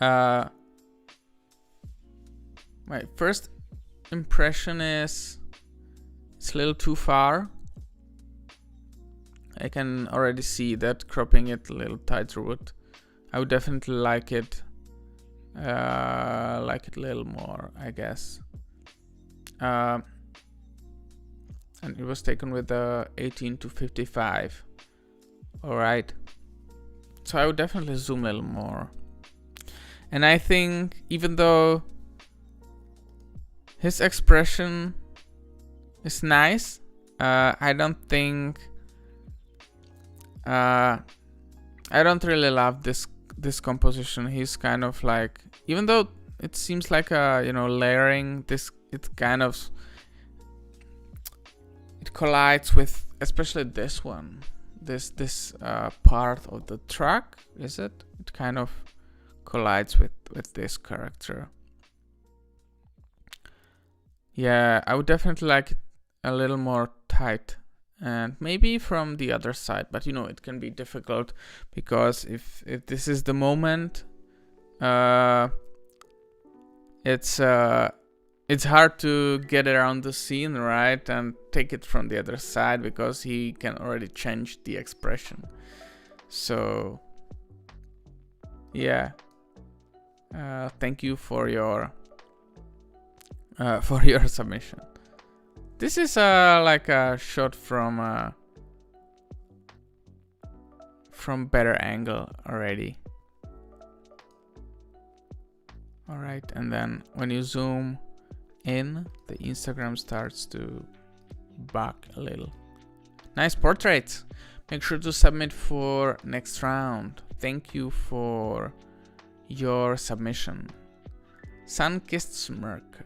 [SPEAKER 1] My first impression is it's a little too far. I can already see that cropping it a little tighter I would definitely like it a little more, I guess. And it was taken with the 18-55. All right. So I would definitely zoom a little more. And I think even though his expression is nice, I don't really love this composition. He's kind of like, even though it seems like layering, it collides with, especially this one, this part of the truck. Is it? It kind of collides with this character. Yeah, I would definitely like it a little more tight, and maybe from the other side, but it can be difficult because if this is the moment, it's hard to get around the scene, right, and take it from the other side because he can already change the expression. So yeah, thank you for your submission. This is like a shot from better angle already. All right, and then when you zoom in, the Instagram starts to bug a little. Nice portraits. Make sure to submit for next round. Thank you for your submission. Sun-kissed smirk.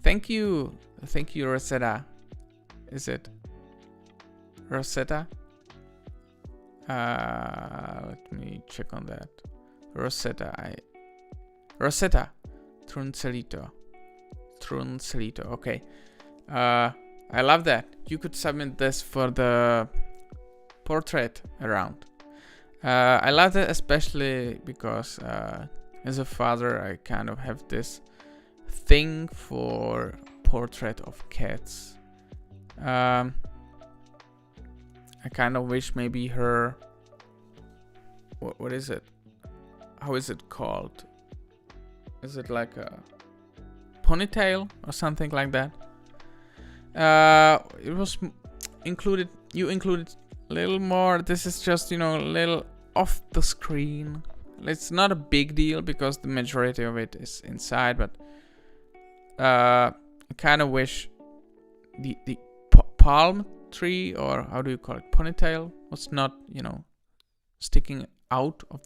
[SPEAKER 1] Thank you, Rosetta. Is it Rosetta? Let me check on that. Rosetta, Truncelito. Okay. I love that. You could submit this for the portrait around. I love that especially because as a father, I kind of have this thing for portrait of cats. I kind of wish maybe her... What is it? How is it called? Is it like a ponytail or something like that? It was included. You included a little more. This is just, a little off the screen. It's not a big deal because the majority of it is inside, but I kind of wish the palm tree, or how do you call it, ponytail, was not, sticking out of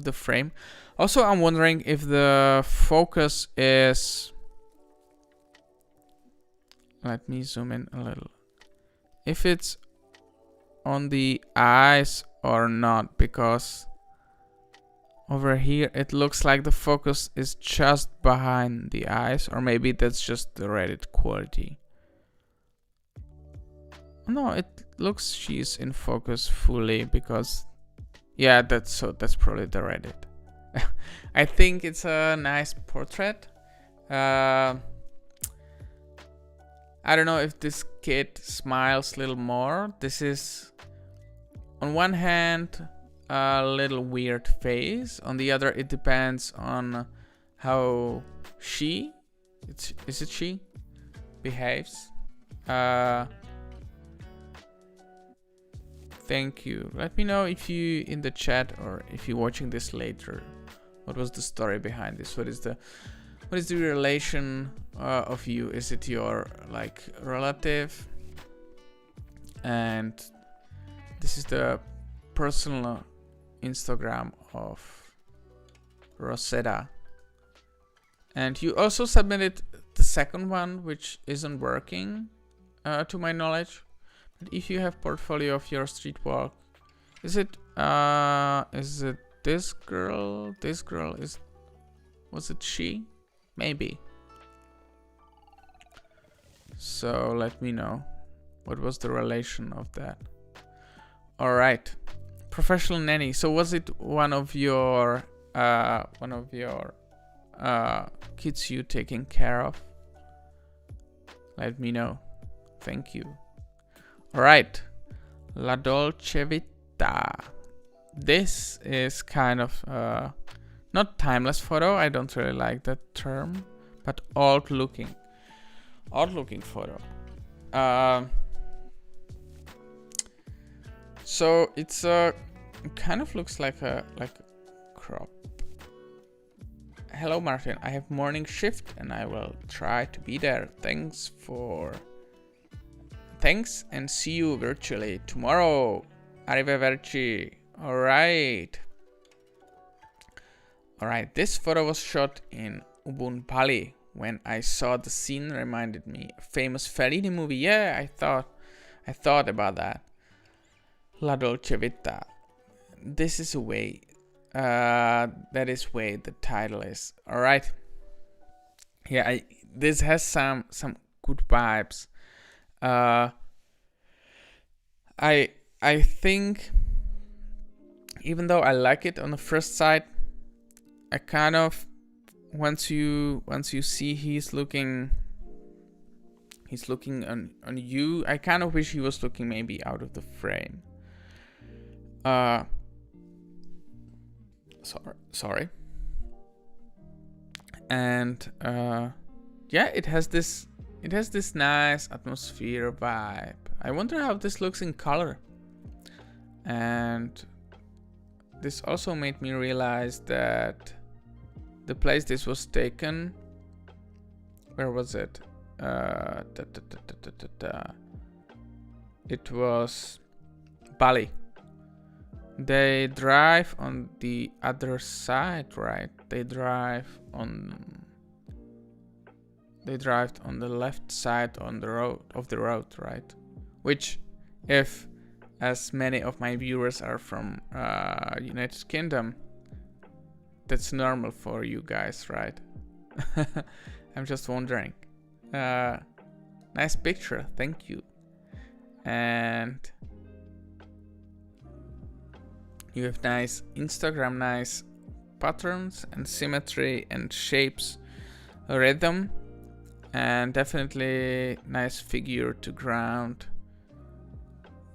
[SPEAKER 1] the frame. Also, I'm wondering if the focus is... Let me zoom in a little. If it's on the eyes or not, because over here it looks like the focus is just behind the eyes, or maybe that's just the Reddit quality. No, it looks she's in focus fully, because yeah, that's probably the Reddit. I think it's a nice portrait. I don't know if this kid smiles a little more. This is, on one hand, a little weird face. On the other, it depends on how she behaves. Thank you. Let me know if you in the chat, or if you're watching this later, what was the story behind this? What is the relation of you? Is it your relative? And this is the personal Instagram of Rosetta. And you also submitted the second one, which isn't working to my knowledge. But if you have portfolio of your street walk, is it this girl? This girl was it she? Maybe. So let me know what was the relation of that. All right, professional nanny. So was it one of your kids you taking care of? Let me know. Thank you. All right, La Dolce Vita. This is kind of not timeless photo. I don't really like that term, but odd looking photo. So it's it kind of looks like a crop. Hello Martin, I have morning shift and I will try to be there. Thanks and see you virtually tomorrow. Arrivederci. Alright, this photo was shot in Ubun, Bali. When I saw the scene, reminded me a famous Fellini movie. Yeah, I thought about that. La Dolce Vita. This is a way. That is way the title is. Alright. Yeah, this has some good vibes. I think, even though I like it on the first sight, I kind of, once you see he's looking on you, I kind of wish he was looking maybe out of the frame. Sorry. And yeah, it has this nice atmosphere vibe. I wonder how this looks in color. And this also made me realize that the place this was taken, where was it? It was Bali. They drive on the other side, right? They drive on the left side on the road, right? Which, if as many of my viewers are from United Kingdom, that's normal for you guys, right? I'm just wondering. Nice picture, thank you. And you have nice Instagram, nice patterns and symmetry and shapes, rhythm, and definitely nice figure to ground,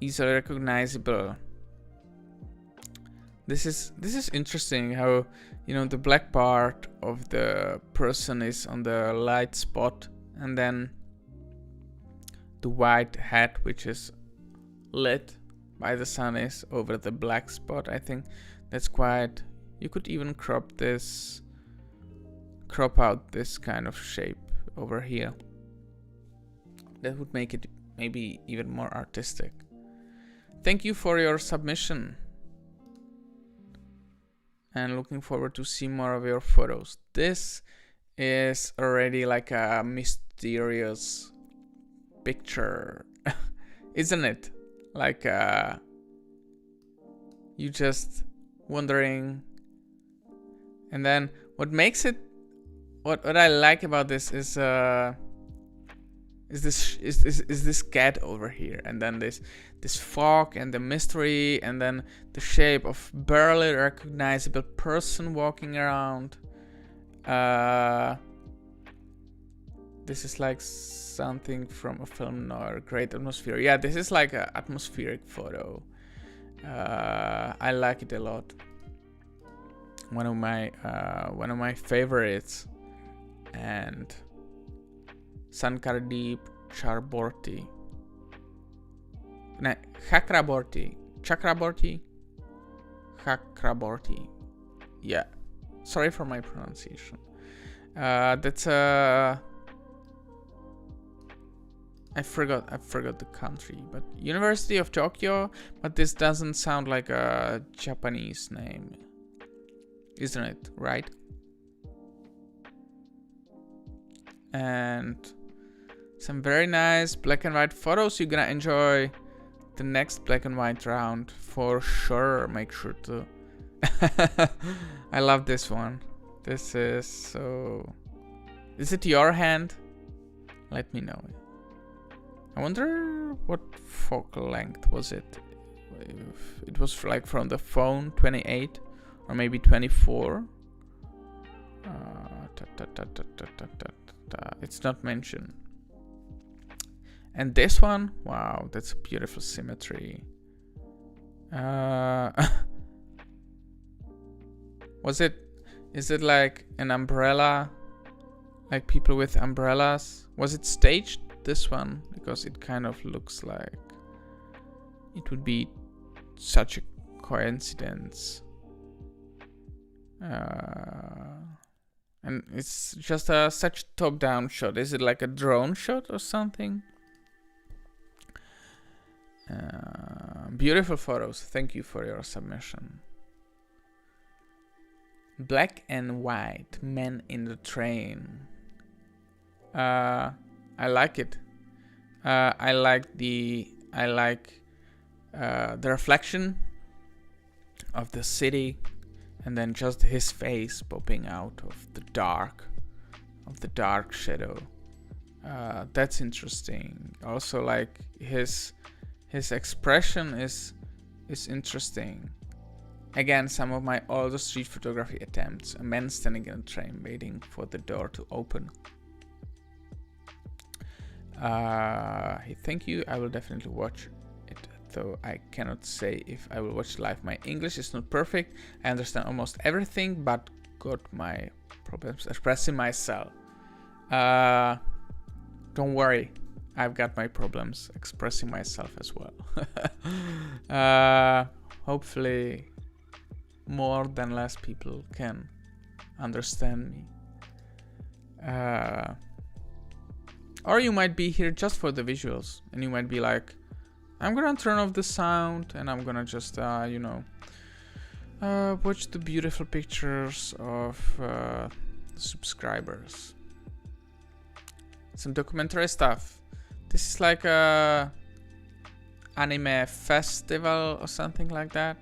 [SPEAKER 1] easily recognizable. This is interesting how, you know, the black part of the person is on the light spot, and then the white hat, which is lit by the sun, is over the black spot. I think that's quite, you could even crop out this kind of shape over here. That would make it maybe even more artistic. Thank you for your submission, and looking forward to see more of your photos. This is already like a mysterious picture, isn't it? Like you just wondering. And then what makes it, what I like about this is this cat over here, and then this fog and the mystery, and then the shape of barely recognizable person walking around. This is like something from a film noir, great atmosphere. Yeah, this is like an atmospheric photo. I like it a lot. One of my favorites. And Sankardeep Chakraborty. Chakraborty. Yeah, sorry for my pronunciation. That's I forgot the country, but University of Tokyo. But this doesn't sound like a Japanese name, isn't it? Right? And some very nice black and white photos. You're gonna enjoy the next black and white round for sure. Make sure to. I love this one. This is so. Is it your hand? Let me know. I wonder what focal length was it. If it was like from the phone, 28 or maybe 24. It's not mentioned. And this one, wow, that's a beautiful symmetry. Is it like an umbrella? Like people with umbrellas? Was it staged, this one? Because it kind of looks like it would be such a coincidence. And it's just such top-down shot. Is it like a drone shot or something? Beautiful photos. Thank you for your submission. Black and white, men in the train. I like it. I like the reflection of the city, and then just his face popping out of the dark shadow. That's interesting. Also, like his expression is interesting. Again, some of my older street photography attempts. A man standing in a train waiting for the door to open. Thank you. I will definitely watch it, though I cannot say if I will watch live. My English is not perfect. I understand almost everything, but got my problems expressing myself. Don't worry, I've got my problems expressing myself as well. Hopefully more than less people can understand me. Or you might be here just for the visuals, and you might be like, I'm gonna turn off the sound and I'm gonna just, you know, watch the beautiful pictures of subscribers. Some documentary stuff. This is like a anime festival or something like that.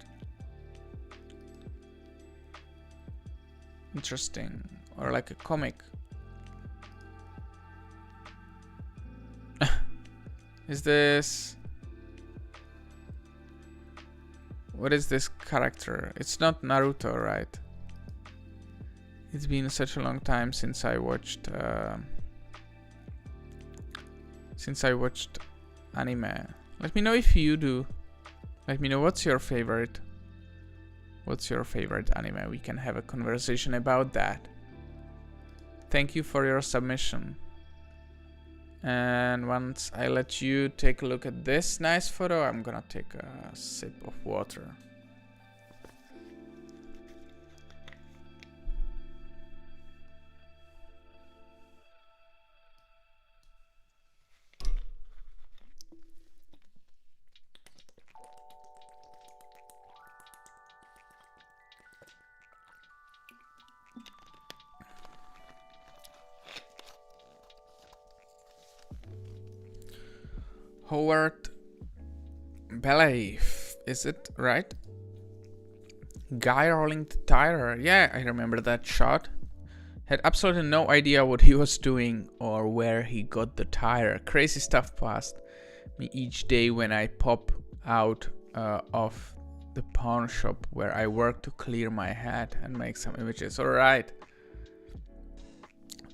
[SPEAKER 1] Interesting. Or like a comic. Is this... What is this character? It's not Naruto, right? It's been such a long time since I watched anime. Let me know if you do. Let me know what's your favorite. What's your favorite anime? We can have a conversation about that. Thank you for your submission. And once I let you take a look at this nice photo, I'm gonna take a sip of water. Howard Ballet, is it right? Guy rolling the tire. Yeah, I remember that shot. Had absolutely no idea what he was doing or where he got the tire. Crazy stuff passed me each day when I pop out of the pawn shop where I work to clear my head and make some images. Alright.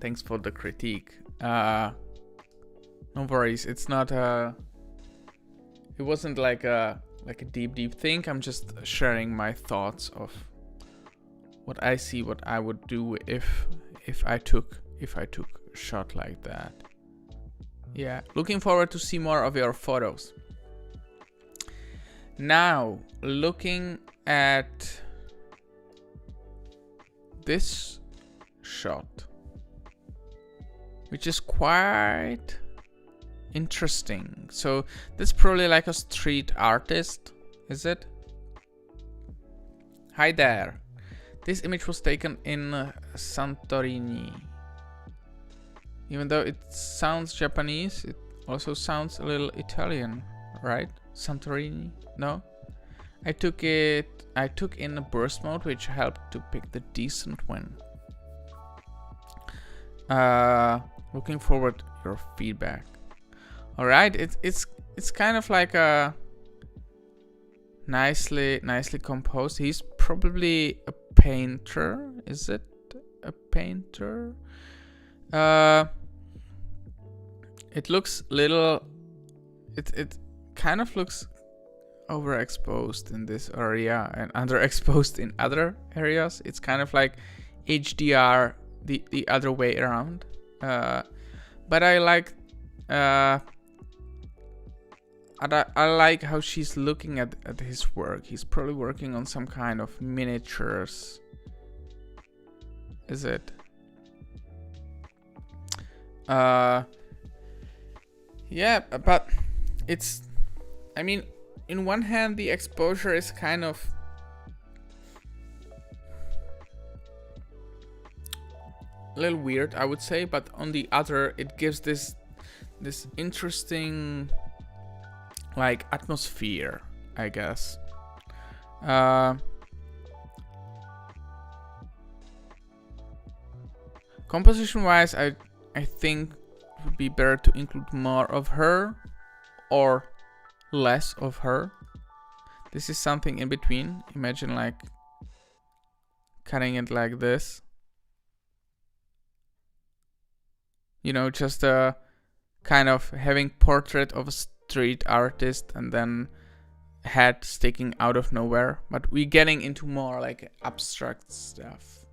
[SPEAKER 1] Thanks for the critique. No worries. It's not it wasn't like a deep thing. I'm just sharing my thoughts of what I see, what I would do if I took a shot like that. Yeah, looking forward to see more of your photos. Now, looking at this shot, which is quite interesting. So this is probably like a street artist, is it? Hi there. This image was taken in Santorini. Even though it sounds Japanese, it also sounds a little Italian, right? Santorini? No? I took in a burst mode, which helped to pick the decent one. Looking forward to your feedback. All right, it's kind of like a nicely composed. He's probably a painter. Is it a painter? It looks little. It kind of looks overexposed in this area and underexposed in other areas. It's kind of like HDR the other way around. But I like. I like how she's looking at his work. He's probably working on some kind of miniatures. Is it? Yeah, but it's... I mean, in one hand, the exposure is kind of... a little weird, I would say, but on the other, it gives this interesting... like atmosphere, I guess. Composition wise, I think it would be better to include more of her or less of her. This is something in between. Imagine like cutting it like this, you know, just a kind of having portrait of a street artist and then head sticking out of nowhere, but we're getting into more like abstract stuff.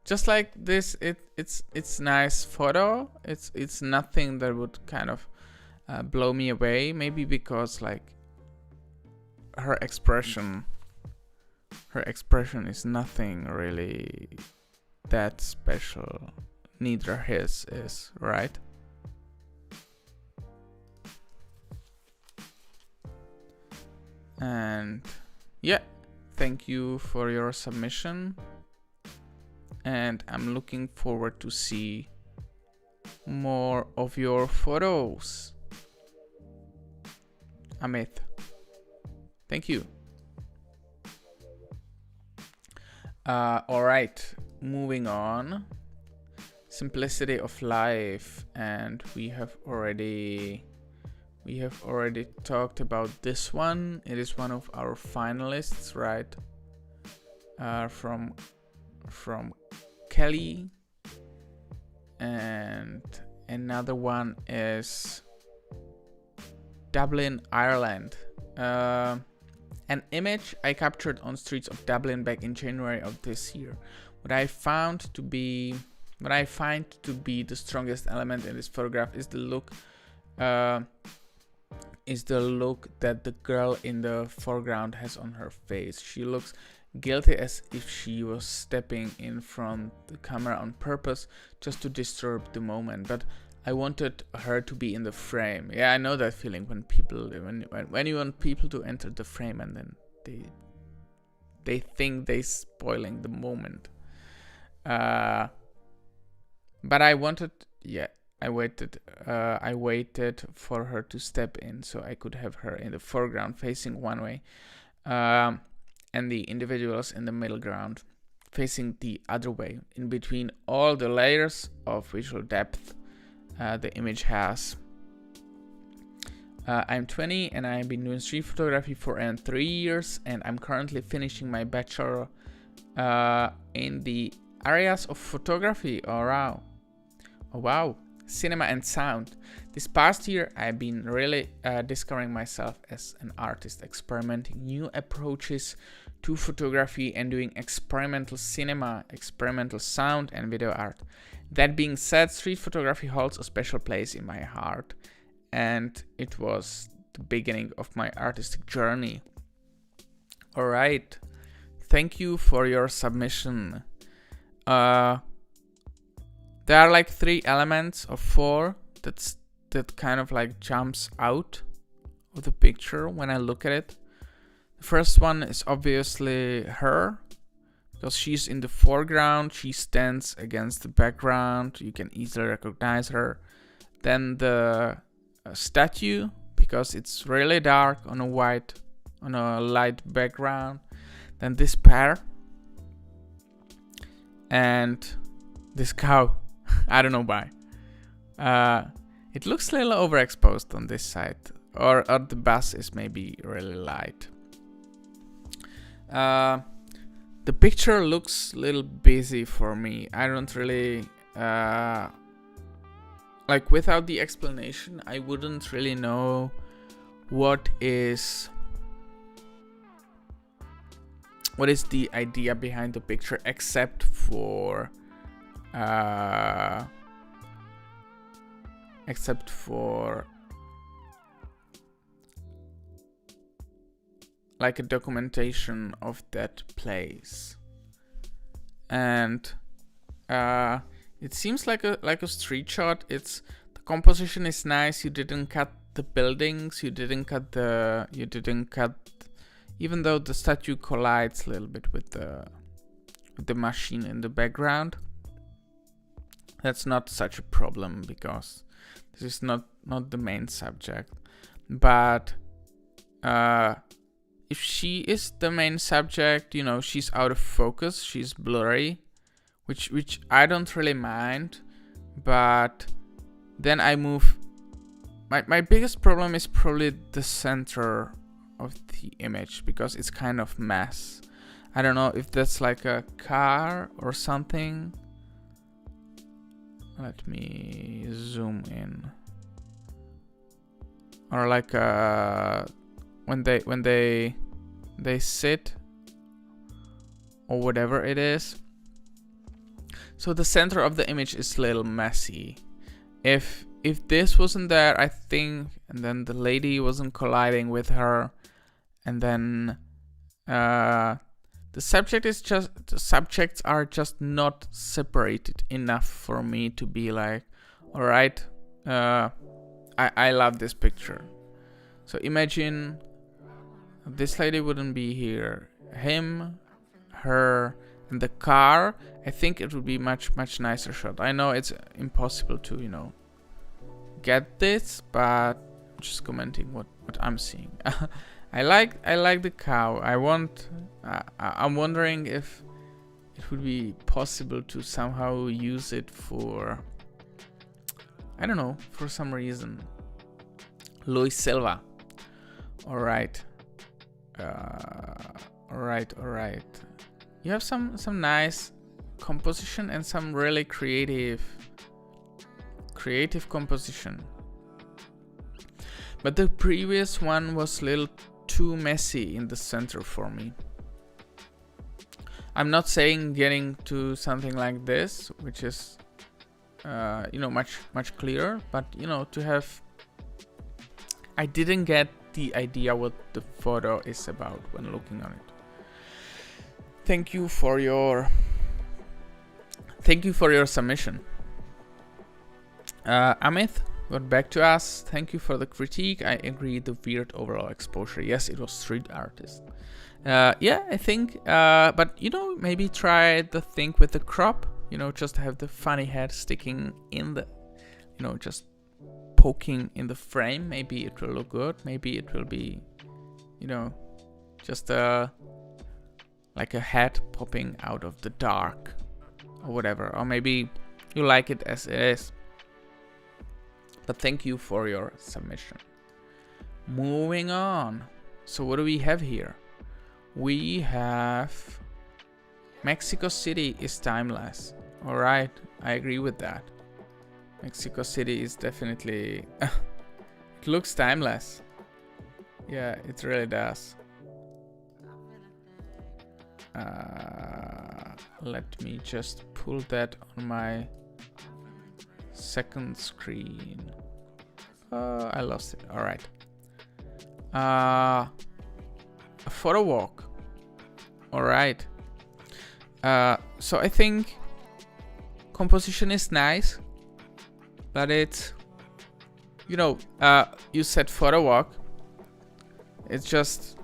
[SPEAKER 1] Just like this, it's nice photo. It's nothing that would kind of blow me away. Maybe because like her expression is nothing really that special. Neither his is, right? And yeah, thank you for your submission. And I'm looking forward to see more of your photos. Amit, thank you. All right, moving on. Simplicity of life, and we have already talked about this one. It is one of our finalists, right? From Kelly, and another one is Dublin, Ireland. An image I captured on streets of Dublin back in January of this year. What I find to be the strongest element in this photograph is the look that the girl in the foreground has on her face. She looks guilty, as if she was stepping in front of the camera on purpose just to disturb the moment, but I wanted her to be in the frame. Yeah, I know that feeling when you want people to enter the frame and then they think they're spoiling the moment. But I waited for her to step in so I could have her in the foreground facing one way, and the individuals in the middle ground facing the other way, in between all the layers of visual depth the image has. I'm 20 and I've been doing street photography for 3 years, and I'm currently finishing my bachelor in the areas of photography. Oh wow, cinema and sound. This past year I've been really discovering myself as an artist, experimenting new approaches to photography and doing experimental cinema, experimental sound and video art. That being said, street photography holds a special place in my heart, and it was the beginning of my artistic journey. All right, thank you for your submission. There are like 3 elements or 4 that kind of like jumps out of the picture when I look at it. The first one is obviously her, because she's in the foreground, she stands against the background, you can easily recognize her. Then the statue, because it's really dark on a light background. Then this pair, and this cow. I don't know why. It looks a little overexposed on this side, or the bus is maybe really light. The picture looks a little busy for me. I don't really like, without the explanation I wouldn't really know what is the idea behind the picture, except for like a documentation of that place. And it seems like a street shot. The composition is nice. You didn't cut the buildings, you didn't cut even though the statue collides a little bit with the machine in the background. That's not such a problem because this is not the main subject. But if she is the main subject, she's out of focus, she's blurry, which I don't really mind. But then I move. My biggest problem is probably the center of the image, because it's kind of mess. I don't know if that's like a car or something. Let me zoom in. Or like when they sit or whatever it is. So the center of the image is a little messy. If this wasn't there, I think, and then the lady wasn't colliding with her, and then the subjects are just not separated enough for me to be like, all right, I love this picture. So imagine This lady wouldn't be here. Him, her, and the car. I think it would be much nicer shot. I know it's impossible to, you know, get this, but I'm just commenting what I'm seeing. I like the cow. I'm wondering if it would be possible to somehow use it for, I don't know, for some reason. Luis Silva. All right. All right. You have some nice composition and some really creative composition. But the previous one was a little too messy in the center for me. I'm not saying getting to something like this, which is, you know, much clearer, but you know, to have. I didn't get the idea what the photo is about when looking on it. Thank you for your submission. Amit got back to us. Thank you for the critique. I agree, the weird overall exposure. Yes, it was street artist. Yeah, I think, but you know, maybe try the thing with the crop, you know, just have the funny head sticking in the, you know, just poking in the frame. Maybe it will look good. Maybe it will be, you know, just like a head popping out of the dark or whatever. Or maybe you like it as it is. But thank you for your submission. Moving on. So what do we have here? We have Mexico City is timeless. All right, I agree with that. Mexico City is definitely it looks timeless. Yeah, it really does. Let me just pull that on my second screen. I lost it. All right. A photo walk. All right. So I think composition is nice, but it's, you know, you said photo walk. It's just,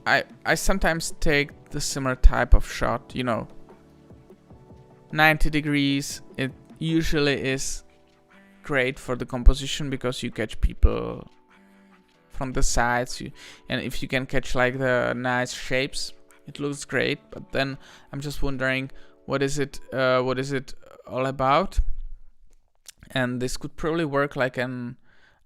[SPEAKER 1] I sometimes take the similar type of shot, you know, 90 degrees. It usually is great for the composition because you catch people from the sides, and if you can catch like the nice shapes, it looks great. But then I'm just wondering, what is it all about? And this could probably work like an,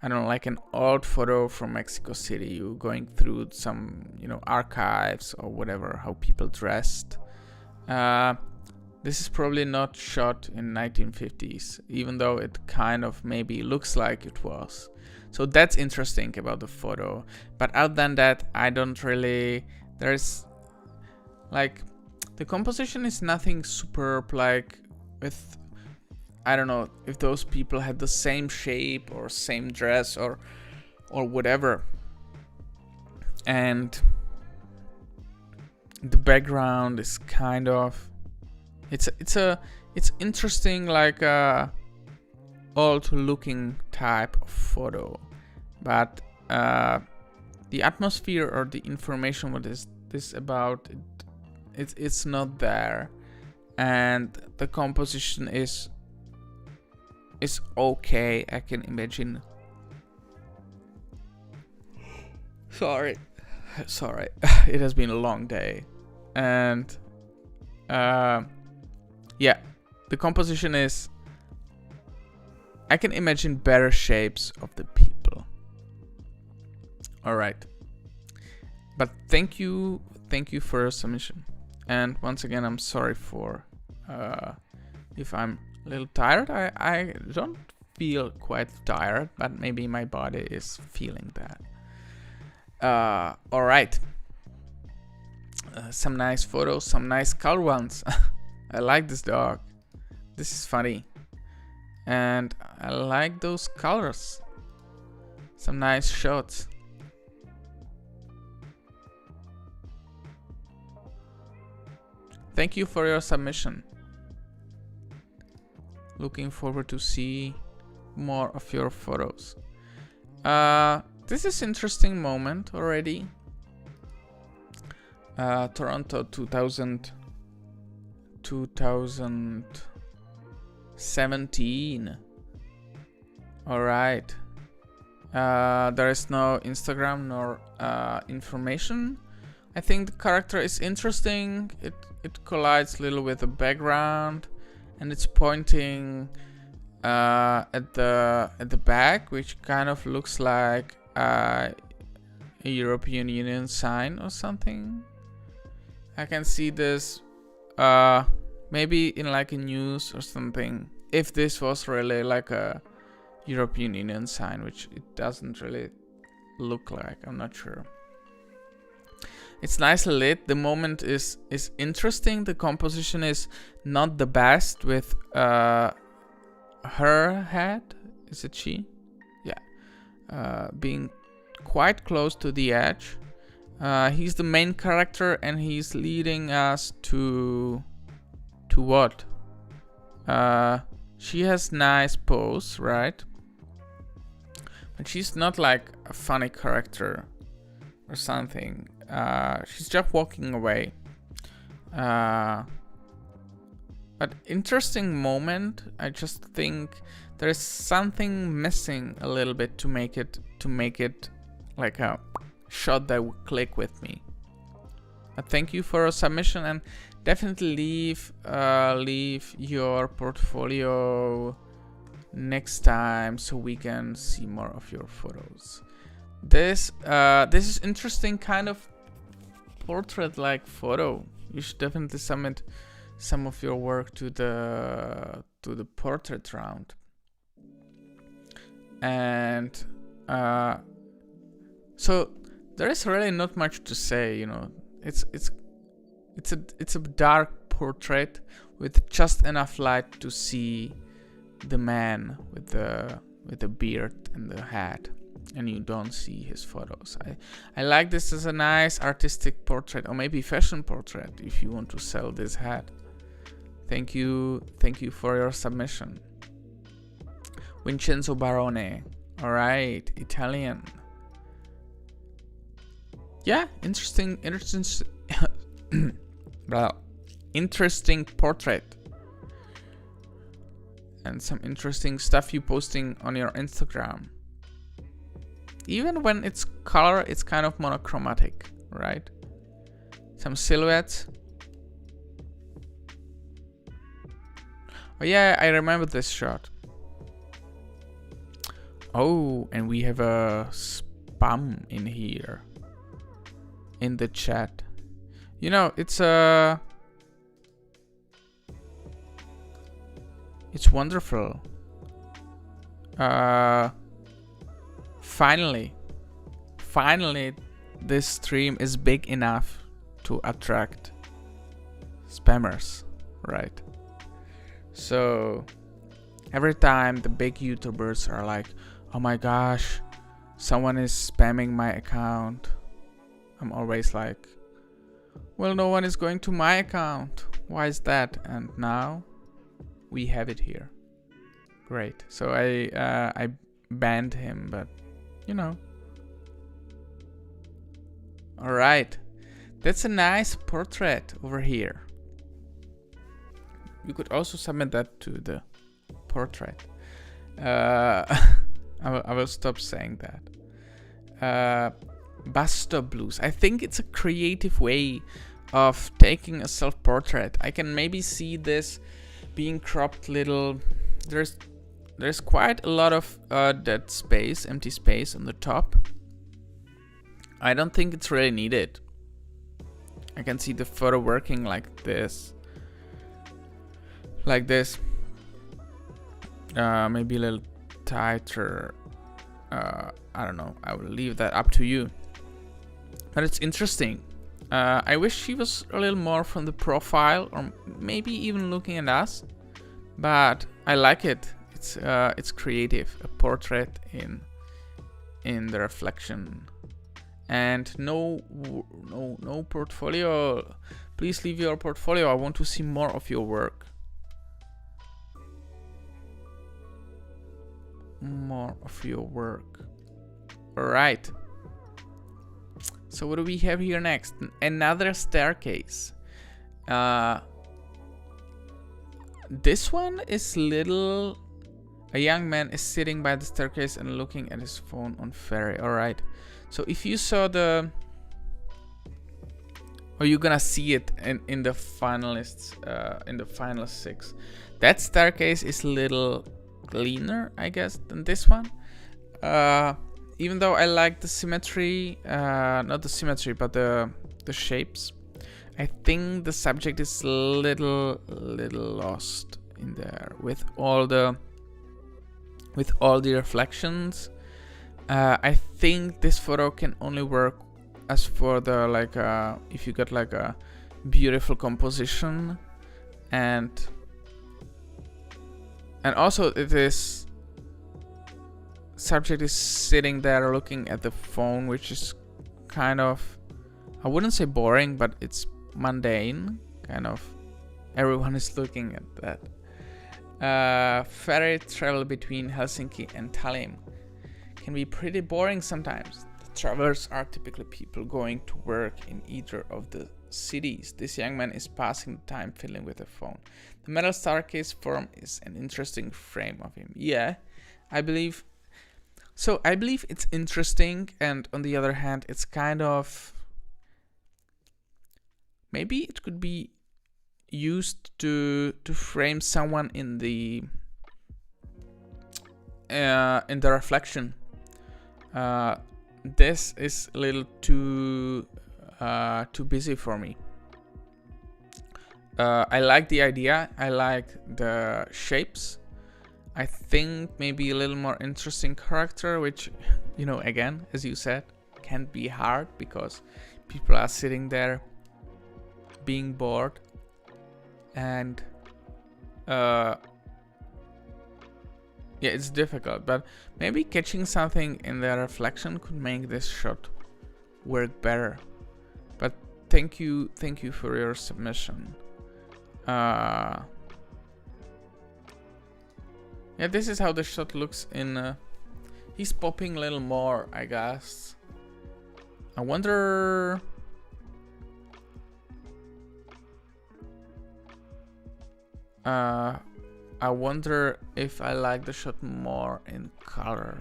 [SPEAKER 1] I don't know, like an old photo from Mexico City. You going through some, you know, archives or whatever, how people dressed. This is probably not shot in 1950s, even though it kind of maybe looks like it was. So that's interesting about the photo. But other than that, I don't really, there's like, the composition is nothing superb, like with, I don't know if those people had the same shape or same dress or whatever. And the background is kind of, it's interesting, like old looking type of photo, but the atmosphere or the information what is this about, it's not there, and the composition is okay. I can imagine. Sorry, it has been a long day, and yeah, the composition is, I can imagine better shapes of the people. All right, but thank you for your submission. And once again, I'm sorry for if I'm a little tired. I don't feel quite tired, but maybe my body is feeling that. All right. Some nice photos, some nice color ones. I like this dog. This is funny. And I like those colors. Some nice shots. Thank you for your submission. Looking forward to see more of your photos. This is interesting moment already. Toronto 2017. All right. There is no Instagram nor information. I think the character is interesting. It collides a little with the background, and it's pointing at the back, which kind of looks like a European Union sign or something. I can see this maybe in like a news or something. If this was really like a European Union sign, which it doesn't really look like, I'm not sure. It's nicely lit. The moment is interesting. The composition is not the best with her head. Is it she? Yeah. Being quite close to the edge. He's the main character, and he's leading us to what? She has nice pose, right? But she's not like a funny character or something. She's just walking away. But interesting moment. I just think there is something missing a little bit to make it like a shot that would click with me. But thank you for your submission, and definitely leave your portfolio next time so we can see more of your photos. This is interesting kind of portrait-like photo. You should definitely submit some of your work to the portrait round. And so there is really not much to say, you know. It's a dark portrait with just enough light to see the man with the beard and the hat, and you don't see his photos. I like this as a nice artistic portrait, or maybe fashion portrait if you want to sell this hat. Thank you for your submission. Vincenzo Barone. All right, Italian. Yeah, interesting interesting portrait. And some interesting stuff you posting on your Instagram. Even when it's color, it's kind of monochromatic, right? Some silhouettes. Oh yeah, I remember this shot. Oh, and we have a spam in here. In the chat. You know, it's wonderful. Finally, this stream is big enough to attract spammers, right? So every time the big YouTubers are like, oh my gosh, someone is spamming my account, I'm always like, well, no one is going to my account. Why is that? And now we have it here. Great. So I banned him, but you know. All right. That's a nice portrait over here. You could also submit that to the portrait. I will stop saying that. Bus stop blues. I think it's a creative way of taking a self-portrait. I can maybe see this being cropped little. There's quite a lot of dead space, empty space on the top. I don't think it's really needed. I can see the photo working like this. Like this. Maybe a little tighter. I don't know. I will leave that up to you. But it's interesting. I wish she was a little more from the profile, or maybe even looking at us. But I like it. It's creative. A portrait in the reflection. And no portfolio. Please leave your portfolio. I want to see more of your work. More of your work. Alright. So what do we have here next? Another staircase. This one is little... A young man is sitting by the staircase and looking at his phone on ferry. Alright. So if you saw the... Or you're gonna see it in the finalists, in the final 6. That staircase is a little cleaner, I guess, than this one. Even though I like the symmetry, not the symmetry, but the shapes. I think the subject is a little lost in there with all the reflections. I think this photo can only work as for the like if you got like a beautiful composition, and also it is subject is sitting there looking at the phone, which is kind of, I wouldn't say boring, but it's mundane, kind of. Everyone is looking at that. Ferry travel between Helsinki and Tallinn can be pretty boring sometimes. The travelers are typically people going to work in either of the cities. This young man is passing the time fiddling with a phone. The metal staircase form is an interesting frame of him. Yeah, I believe. So I believe it's interesting, and on the other hand, it's kind of... Maybe it could be used to frame someone in the reflection. This is a little too busy for me. I like the idea. I like the shapes. I think maybe a little more interesting character, which, you know, again, as you said, can be hard because people are sitting there being bored, and yeah, it's difficult, but maybe catching something in the reflection could make this shot work better. But thank you for your submission. Yeah, this is how the shot looks in... he's popping a little more, I guess. I wonder... I wonder if I like the shot more in color.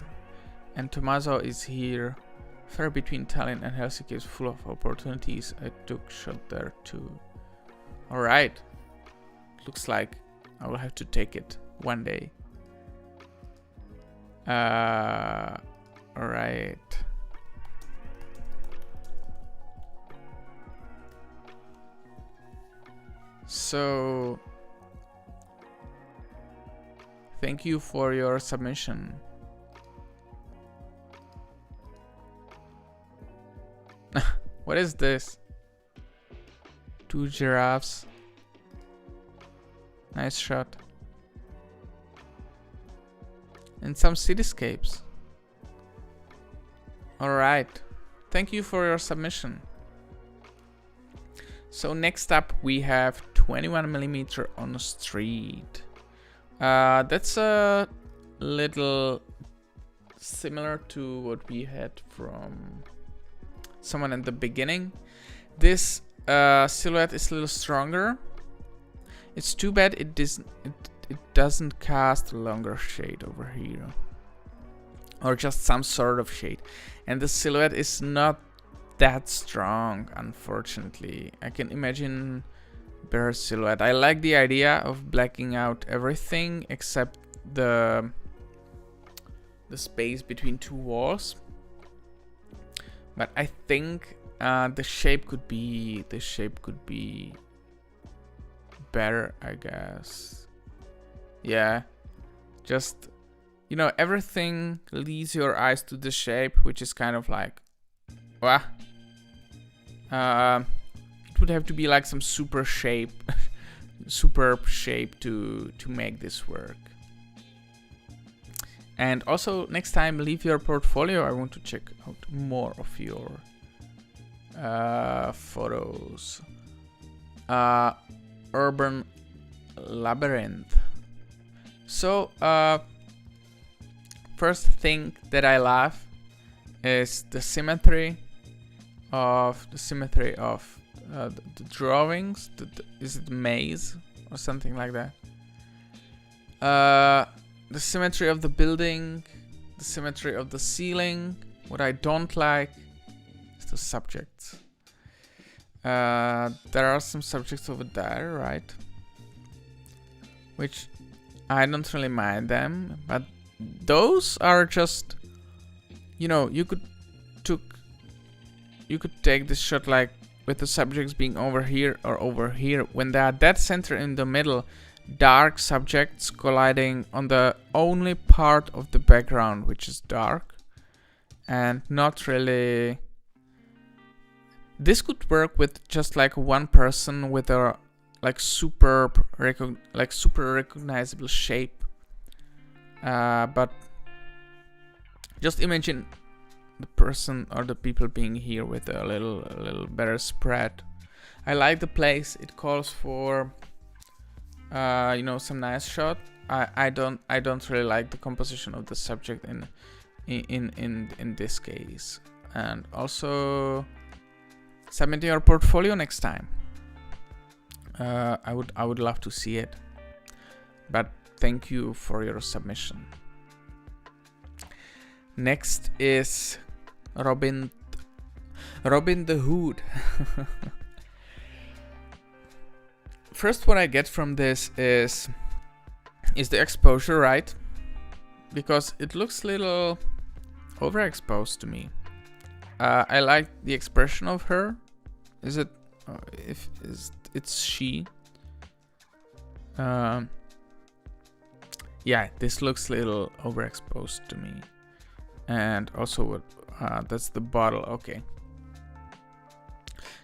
[SPEAKER 1] And Tommaso is here. Fair between Tallinn and Helsinki is full of opportunities. I took shot there too. Alright. Looks like I will have to take it one day. Alright. So thank you for your submission. What is this? 2 giraffes. Nice shot. And some cityscapes. Alright. Thank you for your submission. So next up we have 21mm on the street. That's a little similar to what we had from someone at the beginning. This silhouette is a little stronger. It's too bad it doesn't cast a longer shade over here, or just some sort of shade, and the silhouette is not that strong, unfortunately. I can imagine better silhouette. I like the idea of blacking out everything except the space between 2 walls, but I think the shape could be better, I guess. Yeah, just, you know, everything leads your eyes to the shape, which is kind of like, wah. It would have to be like some superb shape to make this work. And also next time leave your portfolio. I want to check out more of your photos. Urban Labyrinth. So first thing that I love is the symmetry of the drawings. Is it maze or something like that? The symmetry of the building, the symmetry of the ceiling. What I don't like is the subjects. There are some subjects over there, right? Which I don't really mind them, but those are just, you know, you could take this shot like with the subjects being over here or over here, when they are dead center in the middle, dark subjects colliding on the only part of the background which is dark, and not really. This could work with just like one person with a super recognizable shape, but just imagine the person or the people being here with a little better spread. I like the place. It calls for you know, some nice shot. I don't really like the composition of the subject in this case. And also submit your portfolio next time. I would love to see it, but thank you for your submission. Next is Robin the Hood. First, what I get from this is the exposure, right? Because it looks a little overexposed to me. I like the expression of her. Is it? It's she. Yeah, this looks a little overexposed to me. And also, what? That's the bottle. Okay.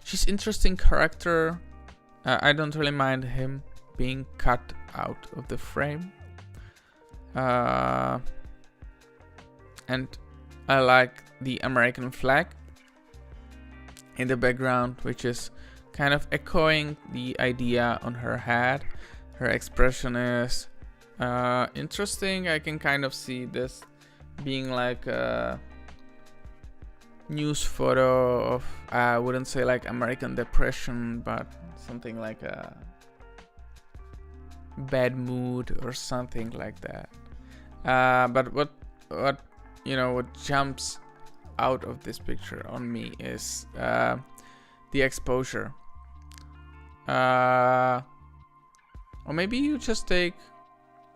[SPEAKER 1] She's interesting character. I don't really mind him being cut out of the frame. And I like the American flag in the background, which is kind of echoing the idea on her head. Her expression is interesting. I can kind of see this being like a news photo of, I wouldn't say like American Depression, but something like a bad mood or something like that. But what jumps out of this picture on me is the exposure. Or maybe you just take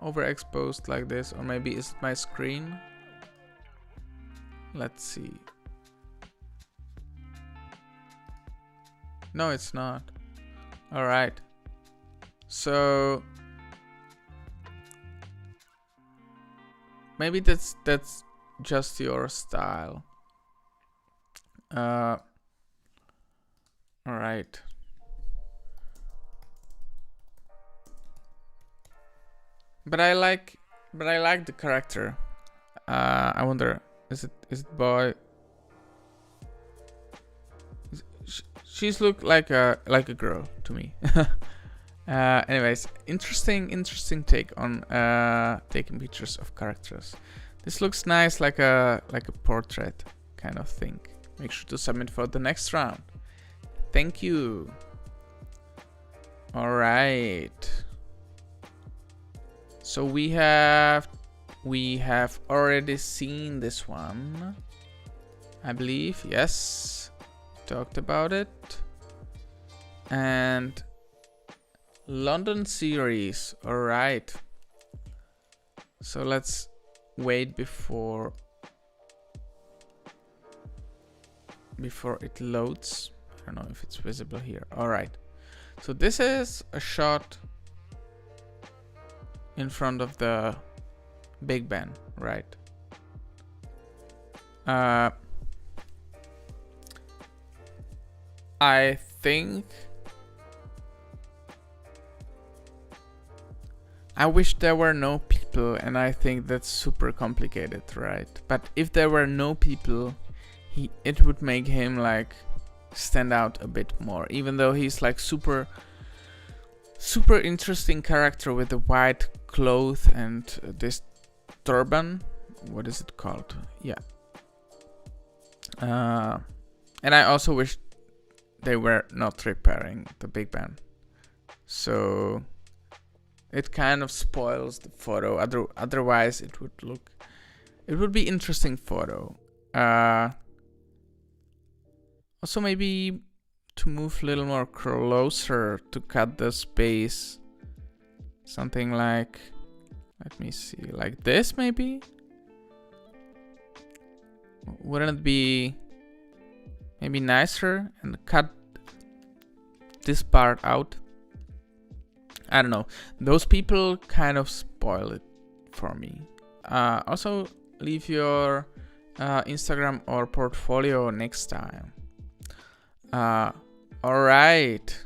[SPEAKER 1] overexposed like this, or maybe is it my screen? Let's see. No, it's not. All right. So maybe that's just your style. All right. But I like the character. I wonder, is it boy? She's look like a girl to me. Anyways, interesting take on taking pictures of characters. This looks nice, like a portrait kind of thing. Make sure to submit for the next round. Thank you. All right. So we have already seen this one, I believe. Yes, talked about it. And London series. All right. So let's wait before it loads. I don't know if it's visible here. All right. So this is a shot in front of the Big Ben, right? I think I wish there were no people, and I think that's super complicated, right? But if there were no people, it would make him like stand out a bit more, even though he's like super interesting character with the white clothes and this turban. What is it called? Yeah, And I also wish they were not repairing the Big Ben. So it kind of spoils the photo. Otherwise, it would be interesting photo. Also, maybe to move a little more closer to cut the space. Something like, let me see, like this maybe? Wouldn't it be maybe nicer and cut this part out? I don't know. Those people kind of spoil it for me. Also, leave your Instagram or portfolio next time. All right.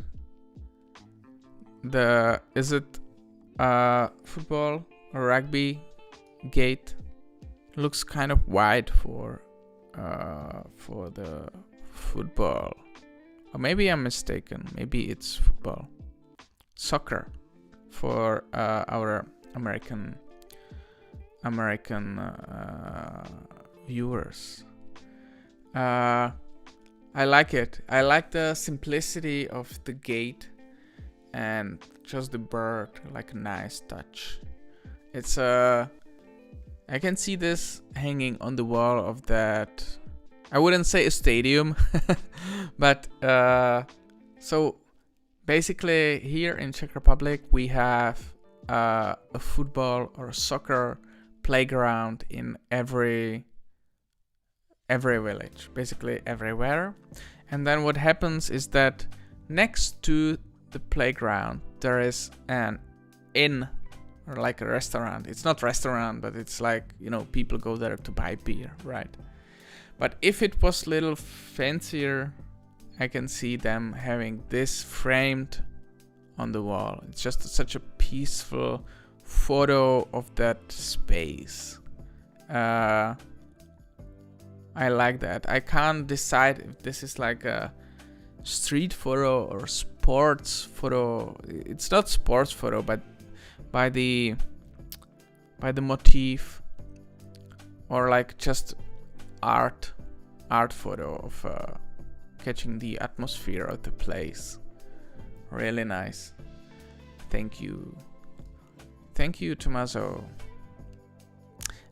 [SPEAKER 1] Is it football or rugby gate? Looks kind of wide for the football, or maybe I'm mistaken. Maybe it's football, soccer for our American viewers. I like it. I like the simplicity of the gate and just the bird, like a nice touch. It's I can see this hanging on the wall of that, I wouldn't say a stadium, but so basically here in Czech Republic we have a football or a soccer playground in every village, basically everywhere. And then what happens is that next to the playground there is an inn, or like a restaurant. It's not restaurant, but it's like, you know, people go there to buy beer, right? But if it was a little fancier, I can see them having this framed on the wall. It's just such a peaceful photo of that space. I like that. I can't decide if this is like a street photo or sports photo. It's not sports photo, but by the motif, or like just art photo of catching the atmosphere of the place. Really nice. Thank you, Tommaso.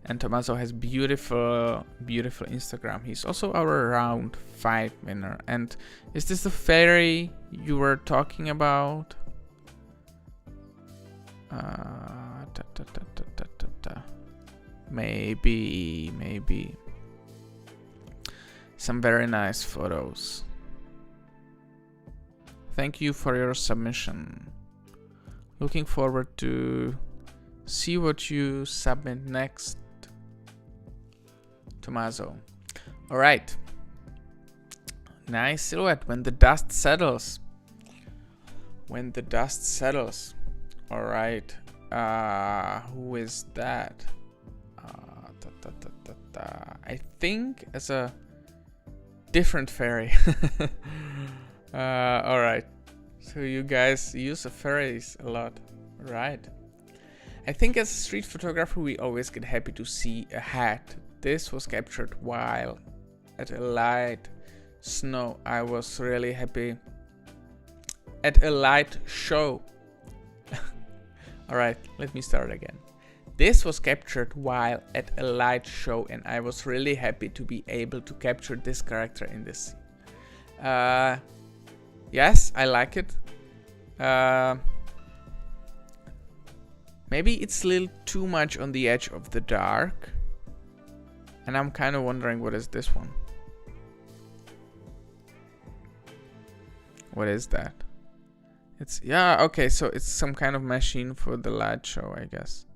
[SPEAKER 1] And Tommaso has beautiful Instagram. He's our round 5 winner. And is this the fairy you were talking about? Maybe. Some very nice photos. Thank you for your submission. Looking forward to see what you submit next, Tommaso. All right. Nice silhouette when the dust settles. All right. Who is that? I think as a different fairy. All right. So you guys use the fairies a lot, right? I think as a street photographer, we always get happy to see a hat. This was captured while at a light snow. I was really happy at a light show. Alright, let me start again. This was captured while at a light show, and I was really happy to be able to capture this character in this scene. Yes, I like it. Maybe it's a little too much on the edge of the dark. And I'm kind of wondering, what is this one? What is that? Yeah, okay, so it's some kind of machine for the light show, I guess.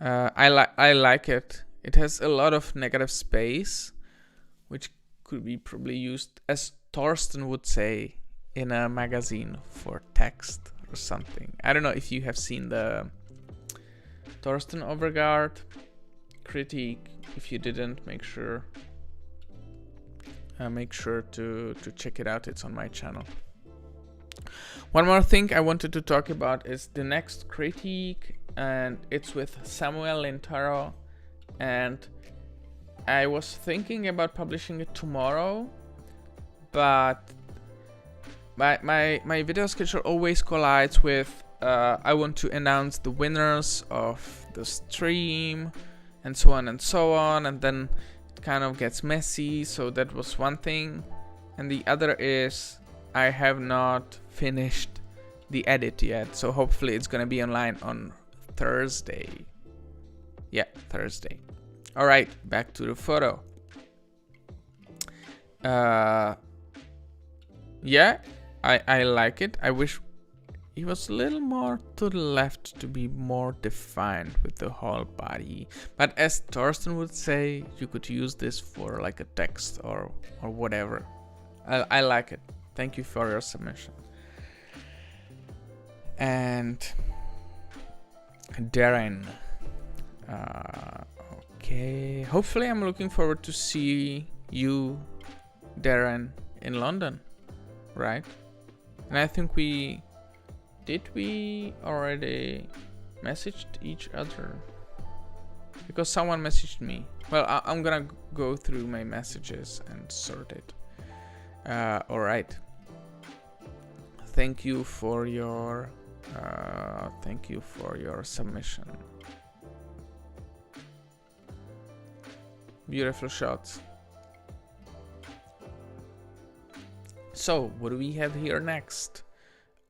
[SPEAKER 1] I like it. It has a lot of negative space, which could be probably used, as Thorsten would say, in a magazine for text or something. I don't know if you have seen the Thorsten Overgaard critique. If you didn't, make sure to check it out. It's on my channel. One more thing I wanted to talk about is the next critique, and it's with Samuel Lintaro, and I was thinking about publishing it tomorrow, but my video schedule always collides with I want to announce the winners of the stream and so on and so on, and then it kind of gets messy. So that was one thing, and the other is I have not finished the edit yet, so hopefully it's gonna be online on Thursday. Yeah, Thursday. All right, back to the photo. Yeah, I like it. I wish he was a little more to the left to be more defined with the whole body. But as Thorsten would say, you could use this for like a text or whatever. I like it. Thank you for your submission. And Darren. Okay. Hopefully I'm looking forward to see you, Darren, in London. Right? And I think we already messaged each other? Because someone messaged me. Well, I'm gonna go through my messages and sort it. All right. Thank you for your submission. Beautiful shots. So, what do we have here next?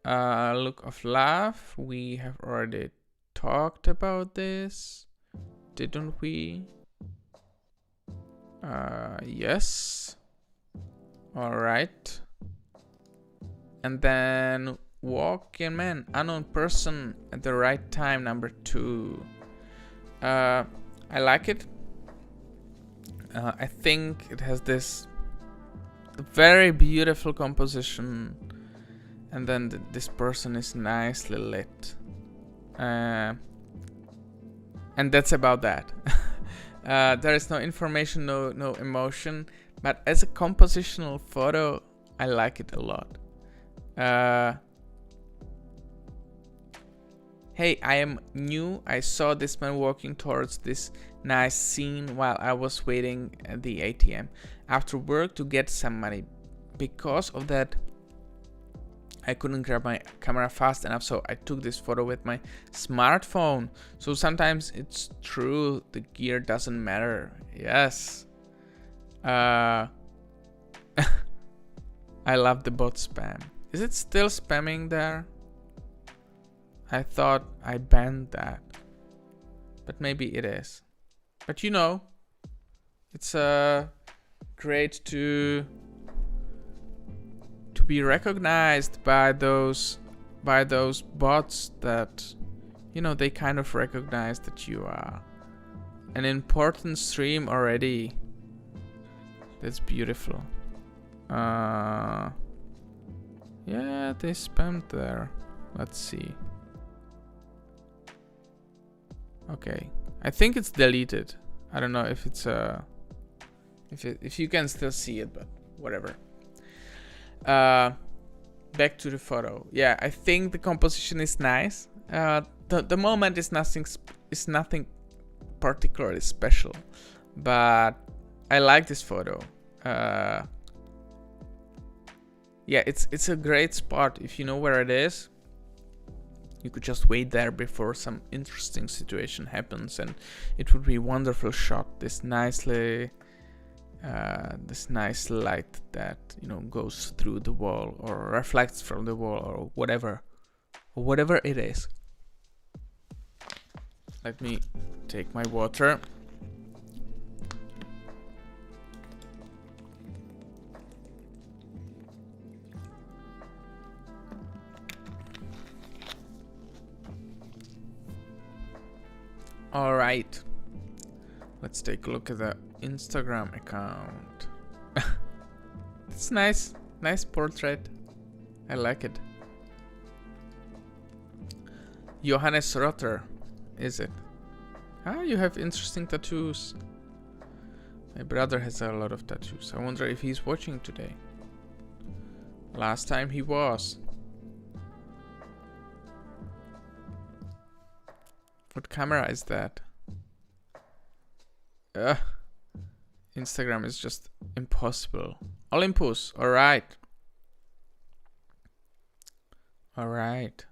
[SPEAKER 1] Look of love. We have already talked about this, didn't we? Yes. All right. And then walk-in man, unknown person at the right time, number 2. I like it. I think it has this very beautiful composition. And then this person is nicely lit. And that's about that. There is no information, no emotion. But as a compositional photo, I like it a lot. Hey, I am new. I saw this man walking towards this nice scene while I was waiting at the ATM after work to get some money. Because of that, I couldn't grab my camera fast enough, so I took this photo with my smartphone. So sometimes it's true, the gear doesn't matter. Yes. I love the bot spam. Is it still spamming there? I thought I banned that, but maybe it is. But you know, it's great to be recognized by those bots that, you know, they kind of recognize that you are an important stream already. That's beautiful. Yeah, they spammed there. Let's see. Okay, I think it's deleted. I don't know if it's if you can still see it, but whatever. Back to the photo. Yeah, I think the composition is nice. The moment is nothing particularly special, but I like this photo. Yeah, it's a great spot. If you know where it is, you could just wait there before some interesting situation happens, and it would be a wonderful shot. This nice light that, you know, goes through the wall or reflects from the wall or whatever it is. Let me take my water. All right, let's take a look at the Instagram account. It's nice portrait. I like it. Johannes Rotter, is it? Ah, you have interesting tattoos. My brother has a lot of tattoos. I wonder if he's watching today. Last time he was. What camera is that? Instagram is just impossible. Olympus, alright. Alright.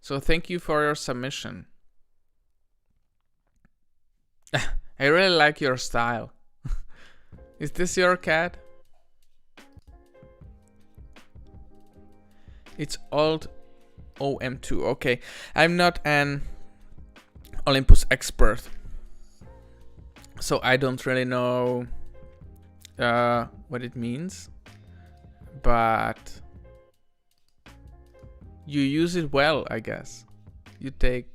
[SPEAKER 1] So thank you for your submission. I really like your style. Is this your cat? It's old OM2. Okay, I'm not an Olympus expert, so I don't really know what it means, but you use it well, I guess. You take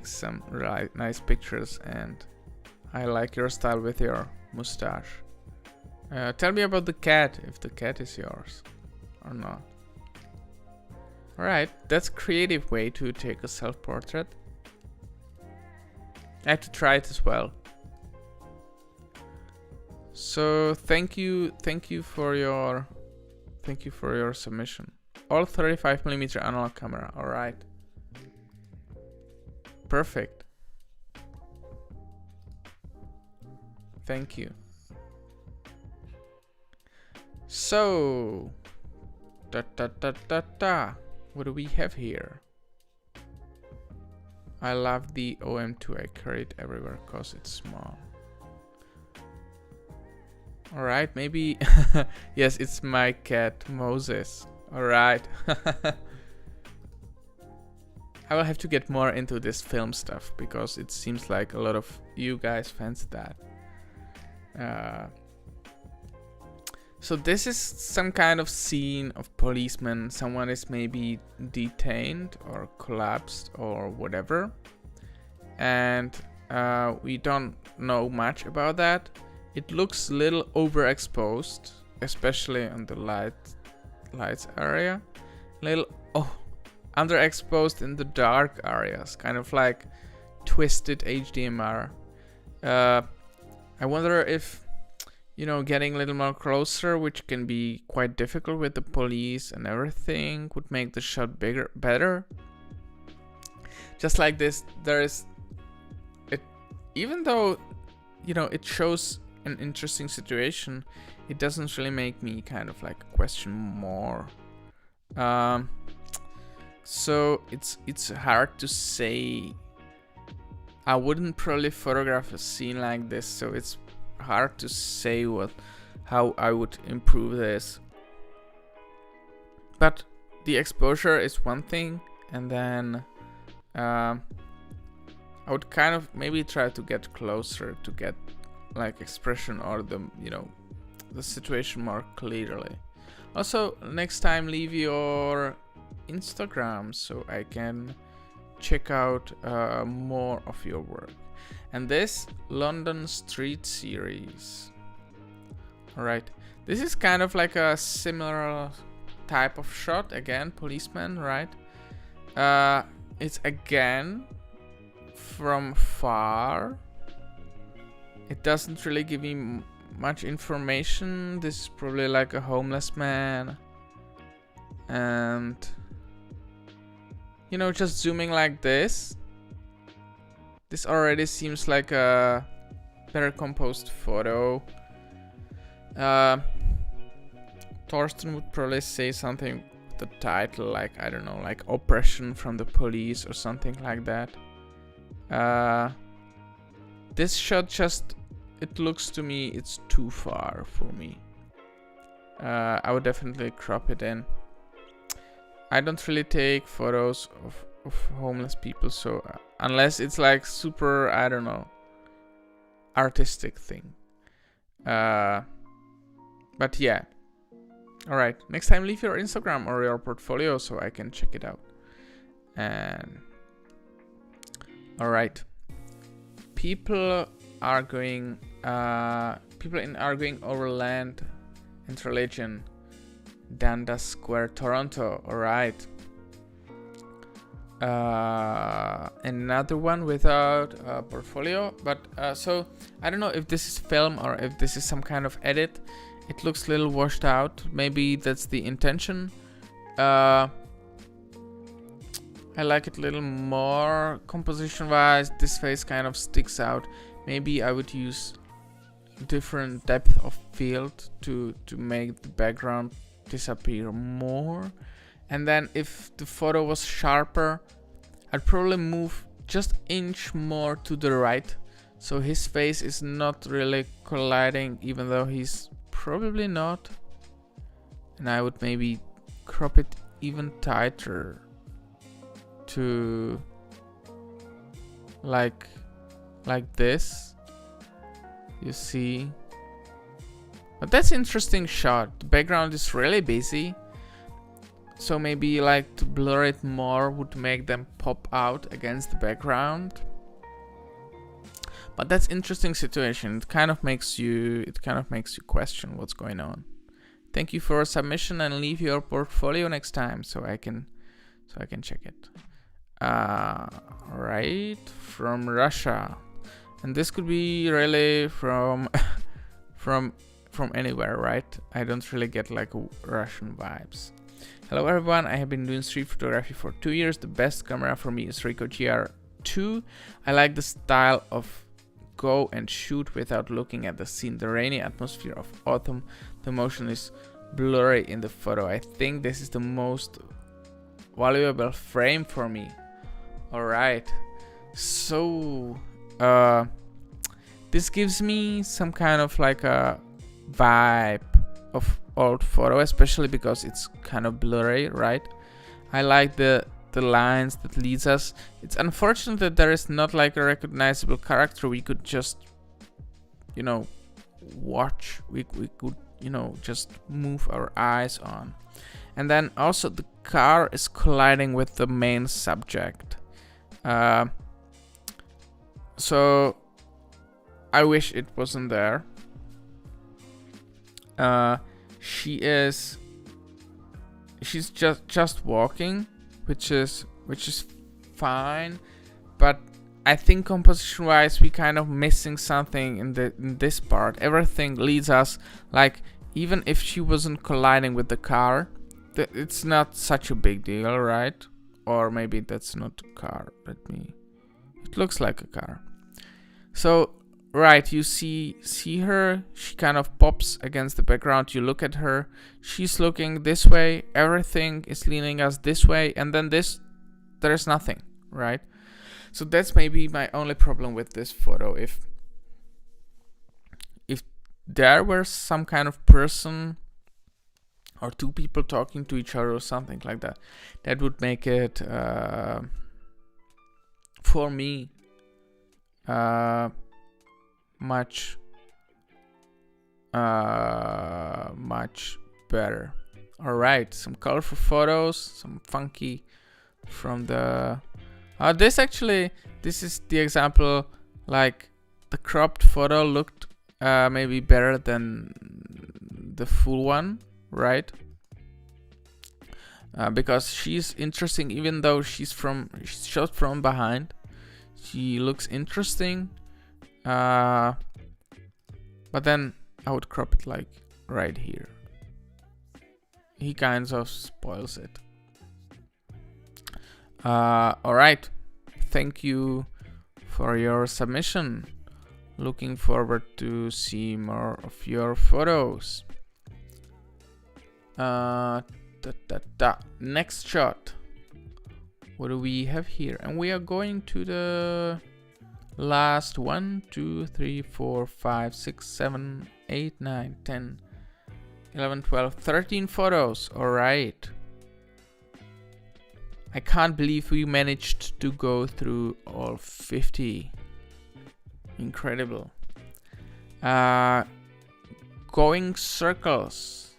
[SPEAKER 1] some really nice pictures, and I like your style with your mustache. Tell me about the cat, if the cat is yours or not. Alright, that's a creative way to take a self-portrait. I have to try it as well. So thank you for your submission. All 35mm analog camera, alright. Perfect. Thank you. So what do we have here? I love the OM2. I carry it everywhere because it's small. Alright, maybe... yes, it's my cat, Moses. Alright. I will have to get more into this film stuff, because it seems like a lot of you guys fancy that. So this is some kind of scene of policemen. Someone is maybe detained or collapsed or whatever. And we don't know much about that. It looks a little overexposed, especially on the lights area. Little underexposed in the dark areas, kind of like twisted HDMR. I wonder if, you know, getting a little more closer, which can be quite difficult with the police and everything, would make the shot better. Just like this, there is it, even though, you know, it shows an interesting situation, it doesn't really make me kind of like question more. So it's hard to say. I wouldn't probably photograph a scene like this, so it's hard to say how I would improve this. But the exposure is one thing, and then I would kind of maybe try to get closer to get like expression or the, you know, the situation more clearly. Also, next time leave your Instagram so I can check out more of your work. And this London Street series. Alright, this is kind of like a similar type of shot. Again, policeman, right? It's again from far. It doesn't really give me much information. This is probably like a homeless man. And, you know, just zooming like this. This already seems like a better composed photo. Thorsten would probably say something with the title, like, I don't know, like oppression from the police or something like that. This shot just, it looks to me, it's too far for me. I would definitely crop it in. I don't really take photos of homeless people, so unless it's like super, I don't know, artistic thing. But yeah. Alright, next time leave your Instagram or your portfolio so I can check it out. And alright. People are going over land and religion. Dundas Square, Toronto. Alright. Another one without a portfolio, but so I don't know if this is film or if this is some kind of edit. It looks a little washed out. Maybe that's the intention. I like it a little more composition wise. This face kind of sticks out. Maybe I would use different depth of field to make the background disappear more. And then if the photo was sharper, I'd probably move just inch more to the right, so his face is not really colliding, even though he's probably not. And I would maybe crop it even tighter to like this, you see. But that's interesting shot. The background is really busy, so maybe like to blur it more would make them pop out against the background. But that's interesting situation. It kind of makes you question what's going on. Thank you for a submission, and leave your portfolio next time so I can check it. Right, from Russia, and this could be really from from anywhere, right? I don't really get like Russian vibes. Hello everyone, I have been doing street photography for 2 years. The best camera for me is Ricoh GR2. I like the style of go and shoot without looking at the scene. The rainy atmosphere of autumn, the motion is blurry in the photo. I think this is the most valuable frame for me. Alright, so this gives me some kind of like a vibe of old photo, especially because it's kind of blurry, right? I like the lines that leads us. It's unfortunate that there is not like a recognizable character we could just, you know, watch. We could, you know, just move our eyes on. And then also the car is colliding with the main subject. So I wish it wasn't there. She's just walking, which is fine, but I think composition wise we kind of missing something in this part. Everything leads us, like, even if she wasn't colliding with the car, it's not such a big deal, right? Or maybe that's not a car. It looks like a car. So right, you see her, she kind of pops against the background. You look at her, she's looking this way, everything is leaning us this way, and then there's nothing, right? So that's maybe my only problem with this photo. If there were some kind of person or two people talking to each other or something like that, that would make it for me much better. All right, some colorful photos, some funky from the this is the example. Like, the cropped photo looked maybe better than the full one, right? Because she's interesting, even though she's shot from behind. She looks interesting. But then I would crop it like right here. He kind of spoils it. Alright, thank you for your submission. Looking forward to see more of your photos. Next shot. What do we have here? And we are going to the last 1, 2, 3, 4, 5, 6, 7, 8, 9, 10, 11, 12, 13 photos. All right. I can't believe we managed to go through all 50. Incredible. Going circles.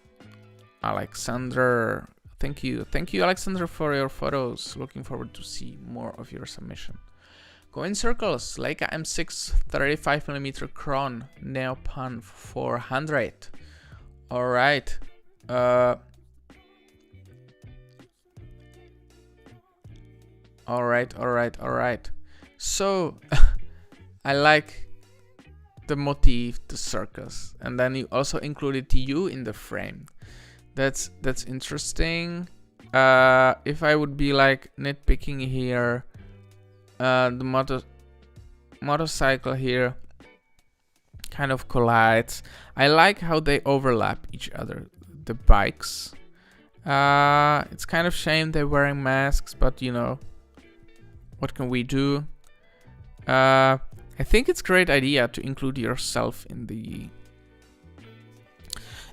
[SPEAKER 1] Alexander. Thank you, Alexander, for your photos. Looking forward to see more of your submission. Go in circles. Leica M6 35mm Chron Neopan 400. All right. All right. So I like the motif, the circus, and then you also included you in the frame. That's interesting. If I would be like nitpicking here, the motorcycle here kind of collides. I like how they overlap each other, the bikes. It's kind of shame they're wearing masks, but you know, what can we do? I think it's a great idea to include yourself in the...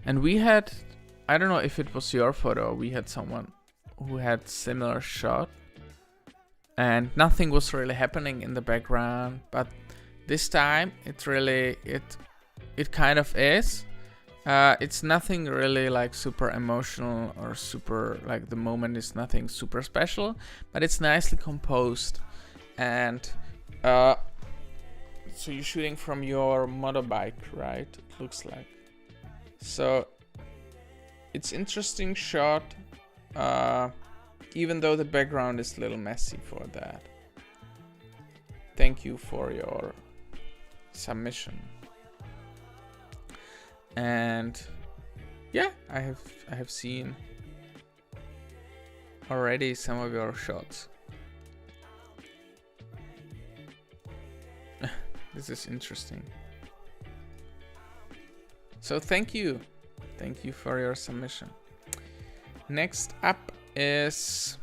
[SPEAKER 1] And we had, I don't know if it was your photo, we had someone who had similar shot. And nothing was really happening in the background, but this time it really, it kind of is. It's nothing really like super emotional or super, like the moment is nothing super special, but it's nicely composed. And so you're shooting from your motorbike, right? It looks like. So it's interesting shot, even though the background is a little messy for that. Thank you for your submission. And yeah, I have seen already some of your shots. This is interesting. So thank you for your submission. Next up is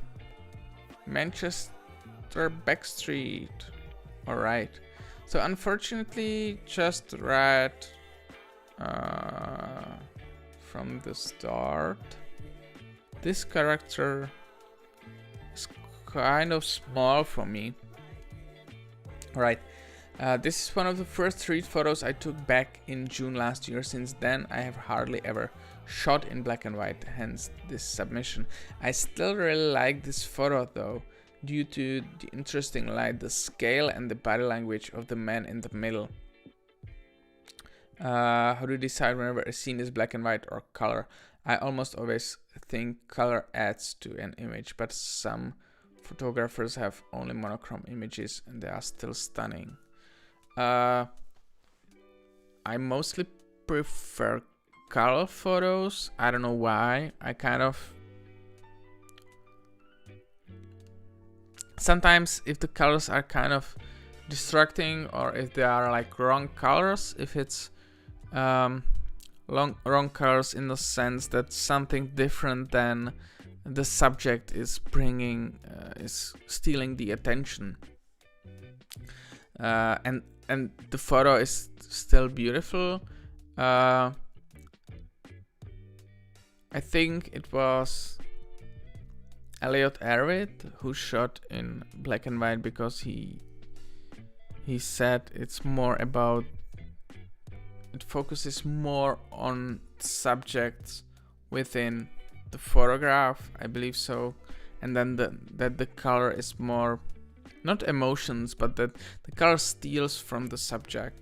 [SPEAKER 1] Manchester Backstreet. All right. So unfortunately, just read from the start, this character is kind of small for me. All right. This is one of the first street photos I took back in June last year. Since then, I have hardly ever shot in black and white, hence this submission. I still really like this photo though, due to the interesting light, the scale and the body language of the man in the middle. How do you decide whenever a scene is black and white or color? I almost always think color adds to an image, but some photographers have only monochrome images and they are still stunning. I mostly prefer color photos. I don't know why. I kind of... Sometimes if the colors are kind of distracting, or if they are like wrong colors, if it's wrong colors in the sense that something different than the subject is bringing, is stealing the attention. And the photo is still beautiful. I think it was Elliot Arvid who shot in black and white because he said it's more about, it focuses more on subjects within the photograph, I believe so, and then that the color is more, not emotions, but that the color steals from the subject.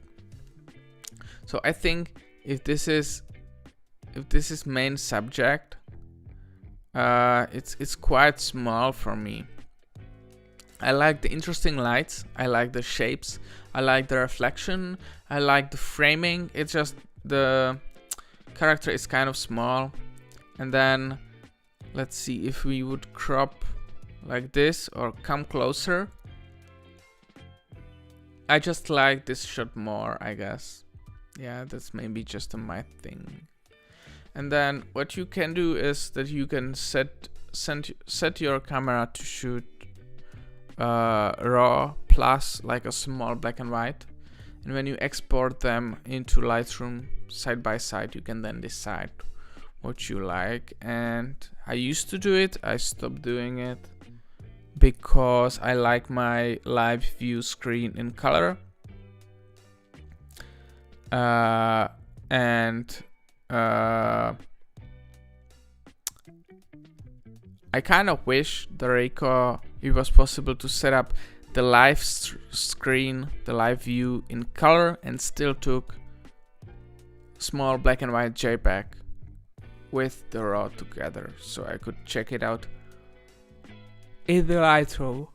[SPEAKER 1] So I think if this is main subject, it's quite small for me. I like the interesting lights, I like the shapes, I like the reflection, I like the framing. It's just the character is kind of small. And then let's see if we would crop like this or come closer. I just like this shot more, I guess. Yeah, that's maybe just my thing. And then what you can do is that you can set your camera to shoot raw plus like a small black and white. And when you export them into Lightroom side by side, you can then decide what you like. And I used to do it, I stopped doing it because I like my live view screen in color. I kind of wish the Reiko, it was possible to set up the live screen, the live view in color, and still took small black and white JPEG with the raw together, so I could check it out in the Lightroom.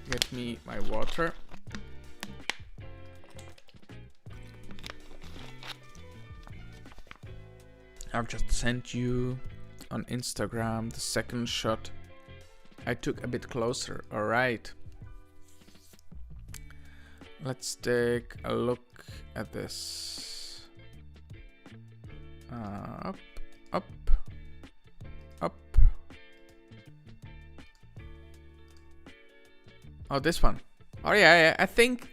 [SPEAKER 1] Get me my water. I've just sent you on Instagram the second shot I took a bit closer. All right. Let's take a look at this. Up, up, up. Oh, this one. Oh yeah, I think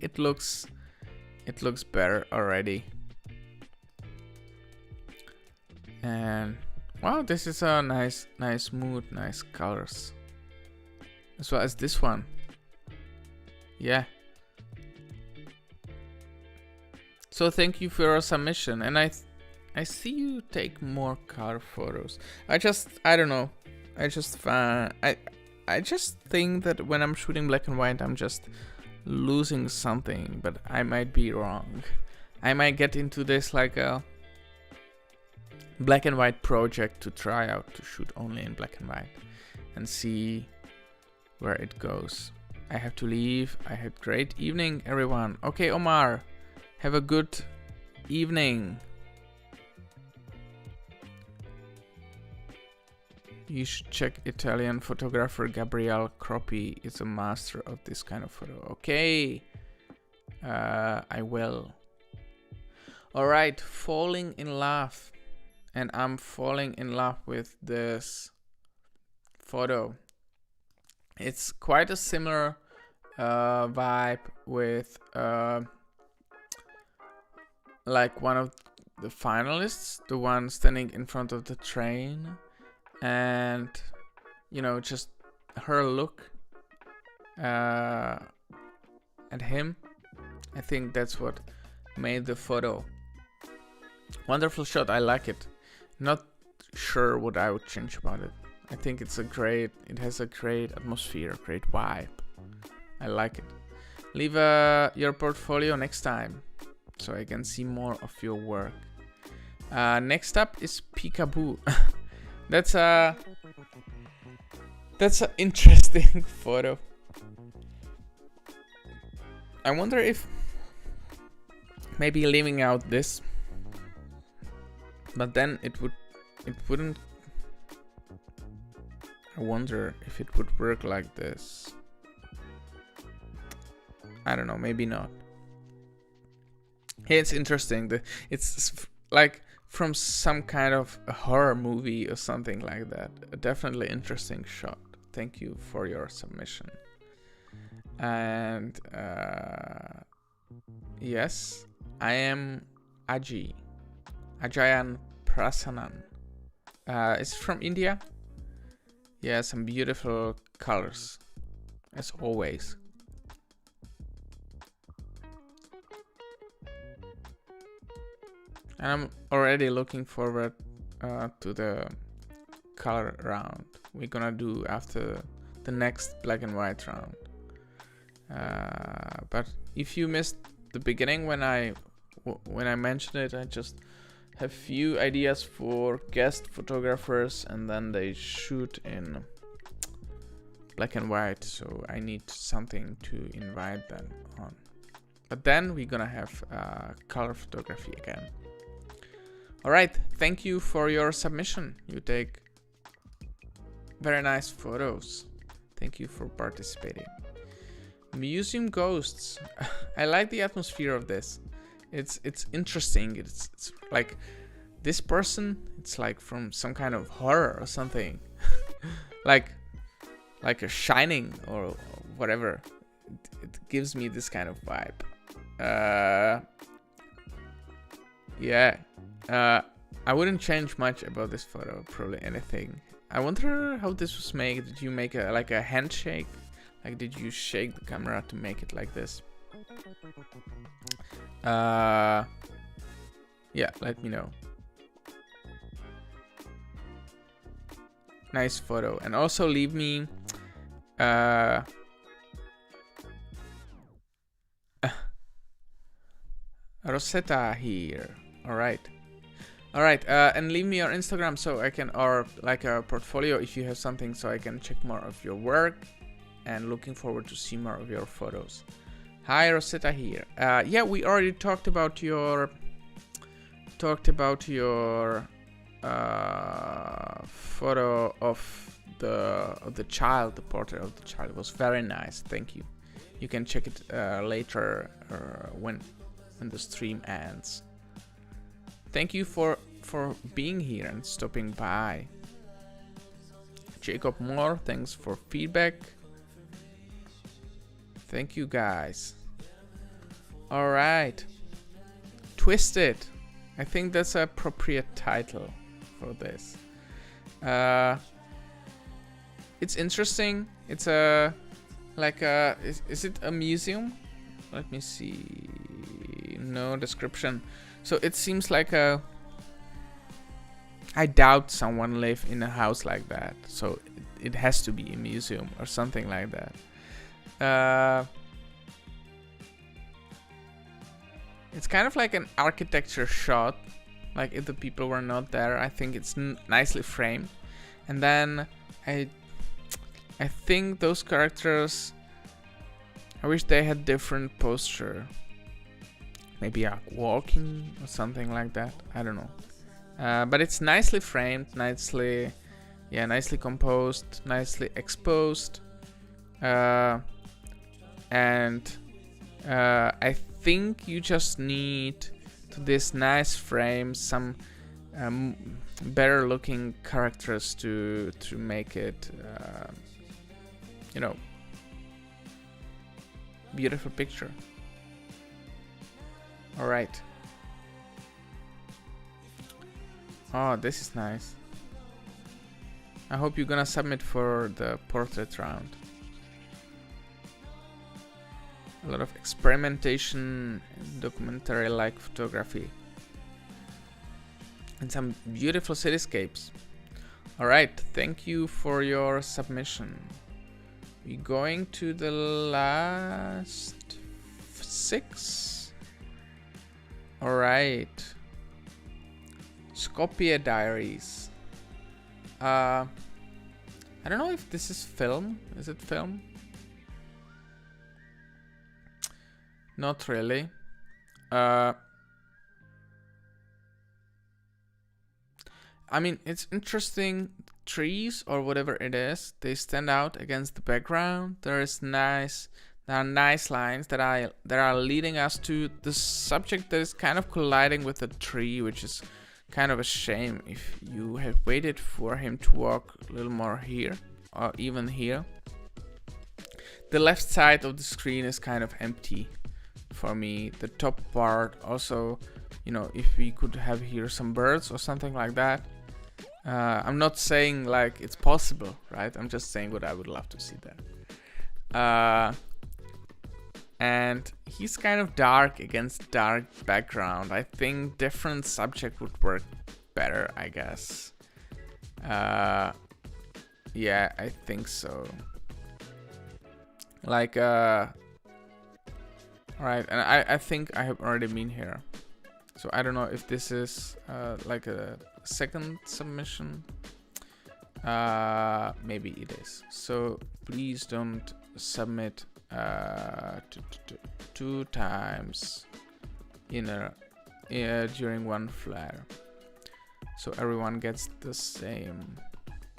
[SPEAKER 1] it looks better already. And wow, this is a nice mood, nice colors. As well as this one. Yeah. So thank you for your submission, and I see you take more color photos. I don't know. I just think that when I'm shooting black and white, I'm just losing something, but I might be wrong. I might get into this like a black and white project to try out to shoot only in black and white and see where it goes. I have to leave. I had great evening, everyone. Okay, Omar, have a good evening. You should check Italian photographer Gabriele Croppi. It's a master of this kind of photo. Okay, I will. All right, falling in love. And I'm falling in love with this photo. It's quite a similar vibe with like one of the finalists, the one standing in front of the train, and you know, just her look at him. I think that's what made the photo. Wonderful shot, I like it. Not sure what I would change about it. I think it has a great atmosphere, great vibe. I like it. Leave your portfolio next time so I can see more of your work. Next up is Peekaboo. That's an interesting photo. I wonder if maybe leaving out this, but then it wouldn't. I wonder if it would work like this. I don't know, maybe not. Hey, it's interesting. It's like from some kind of a horror movie or something like that. A definitely interesting shot. Thank you for your submission. And yes, I am Ajayan Prasanan. It's from India. Yeah, some beautiful colors, as always. And I'm already looking forward to the color round we're gonna do after the next black and white round. But if you missed the beginning when I mentioned it, I just have few ideas for guest photographers, and then they shoot in black and white, so I need something to invite them on. But then we're gonna have color photography again. All right, thank you for your submission. You take very nice photos. Thank you for participating. Museum ghosts. I like the atmosphere of this. It's interesting. It's like this person. It's like from some kind of horror or something, like a Shining or whatever. It gives me this kind of vibe. Yeah. I wouldn't change much about this photo. Probably anything. I wonder how this was made. Did you make a handshake? Like, did you shake the camera to make it like this? Yeah, let me know. Nice photo. And also leave me Rosetta here. Alright, and leave me your Instagram so I can, or like a portfolio if you have something, so I can check more of your work, and looking forward to see more of your photos. Hi, Rosetta here. Yeah, we already talked about your photo of the child, the portrait of the child. It was very nice. Thank you. you can check it later when the stream ends. Thank you for being here and stopping by. Jacob Moore, thanks for feedback. Thank you guys. All right, Twisted. I think that's an appropriate title for this. It's interesting. It's a is it a museum? Let me see. No description. So it seems like a. I doubt someone live in a house like that. So it has to be a museum or something like that. It's kind of like an architecture shot. Like if the people were not there, I think it's nicely framed. And then I think those characters, I wish they had different posture. Maybe walking or something like that. I don't know. But it's nicely framed, nicely composed, nicely exposed. And I think you just need to this nice frame some better looking characters to make it you know, beautiful picture. All right. Oh, this is nice. I hope you're gonna submit for the portrait round. A lot of experimentation, documentary-like photography, and some beautiful cityscapes. All right, thank you for your submission. We're going to the last 6. All right. Skopje Diaries. I don't know if this is film. Is it film? Not really. I mean, it's interesting. Trees or whatever it is, they stand out against the background. There are nice lines that are leading us to the subject that is kind of colliding with a tree, which is kind of a shame. If you had waited for him to walk a little more here, or even here. The left side of the screen is kind of empty for me. The top part also, you know, if we could have here some birds or something like that. I'm not saying like it's possible, right? I'm just saying what I would love to see there. And he's kind of dark against dark background. I think different subject would work better, I guess. Yeah, I think so. Like, alright, and I think I have already been here. So I don't know if this is like a second submission. Maybe it is. So please don't submit 2 times during one flare. So everyone gets the same.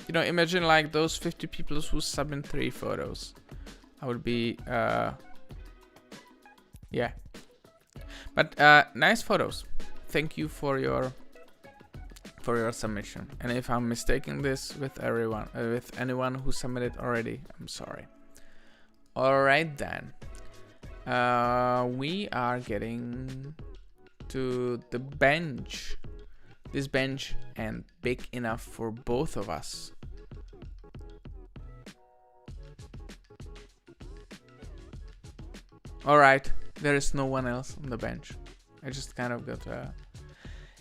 [SPEAKER 1] You know, imagine like those 50 people who submit 3 photos. I would be yeah. But nice photos. Thank you for your submission. And if I'm mistaking this with anyone who submitted already, I'm sorry. All right then. We are getting to the bench. This bench and big enough for both of us. All right, there is no one else on the bench. I just kind of got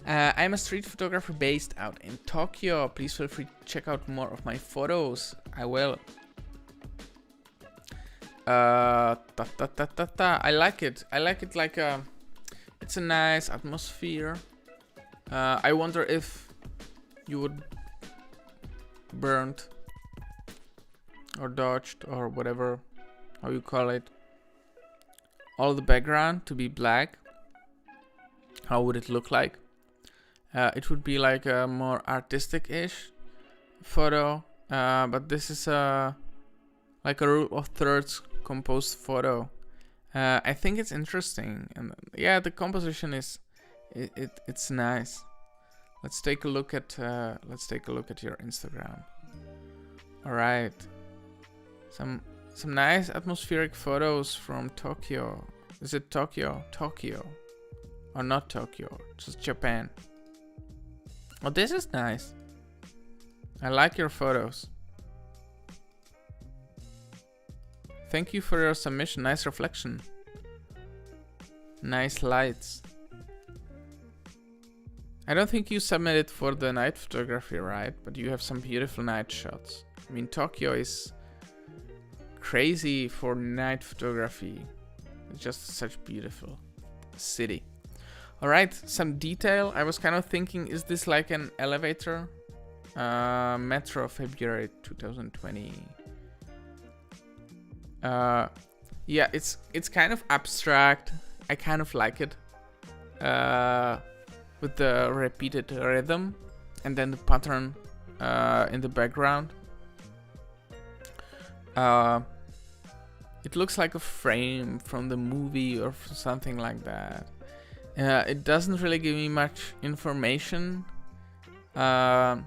[SPEAKER 1] I'm a street photographer based out in Tokyo. Please feel free to check out more of my photos. I will. I like it. I like it like it's a nice atmosphere. I wonder if you would burned or dodged or whatever, how you call it, all the background to be black. How would it look like? It would be like a more artistic-ish photo, but this is like a rule of thirds composed photo. I think it's interesting, and yeah, the composition is it's nice. Let's take a look at your Instagram. All right, some nice atmospheric photos from Tokyo. Is it Tokyo? Tokyo, or not Tokyo? Just Japan. Oh, this is nice. I like your photos. Thank you for your submission. Nice reflection. Nice lights. I don't think you submitted for the night photography, right? But you have some beautiful night shots. I mean, Tokyo is crazy for night photography. It's just such beautiful city. All right, some detail. I was kind of thinking, is this like an elevator? Metro, February 2020. Yeah, it's kind of abstract. I kind of like it. With the repeated rhythm and then the pattern in the background. It looks like a frame from the movie or something like that. It doesn't really give me much information. Yeah,